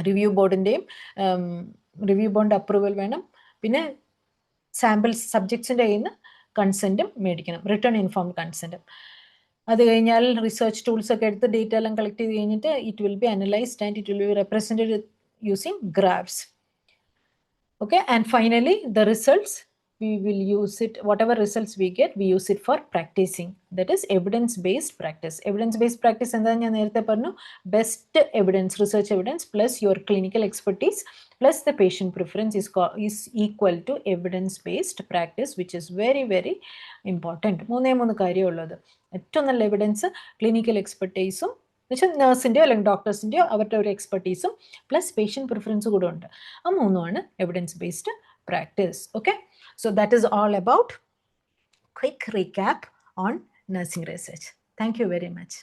റിവ്യൂ ബോർഡിൻ്റെ അപ്രൂവൽ വേണം. പിന്നെ സാമ്പിൾസ് സബ്ജക്ട്സിൻ്റെ കയ്യിൽ നിന്ന് കൺസെൻറ്റും മേടിക്കണം, റിട്ടേൺ ഇൻഫോംഡ് കൺസെൻറ്റും. അത് കഴിഞ്ഞാൽ റിസർച്ച് ടൂൾസ് ഒക്കെ എടുത്ത് ഡേറ്റ എല്ലാം കളക്ട് ചെയ്ത് കഴിഞ്ഞിട്ട് it will be analysed and it will be represented using graphs. Okay, and finally the results, we will use it, whatever results we get, we use it for practicing. That is evidence based practice. Evidence based practice endana njan nerthe parnu, best evidence, research evidence plus your clinical expertise plus the patient preference is equal to evidence based practice, which is very very important. മൂന്ന് കാര്യം ഉള്ളത്. ഏറ്റവും നല്ല evidence, clinical എക്സ്പെർട്ടൈസും എന്നുവെച്ചാൽ നേഴ്സിൻ്റെയോ അല്ലെങ്കിൽ ഡോക്ടേഴ്സിൻ്റെയോ അവരുടെ ഒരു എക്സ്പെർട്ടീസും plus patient preference കൂടെ ഉണ്ട്. ആ മൂന്നുമാണ് evidence based practice. Okay, so that is all about quick recap on nursing research. Thank you very much.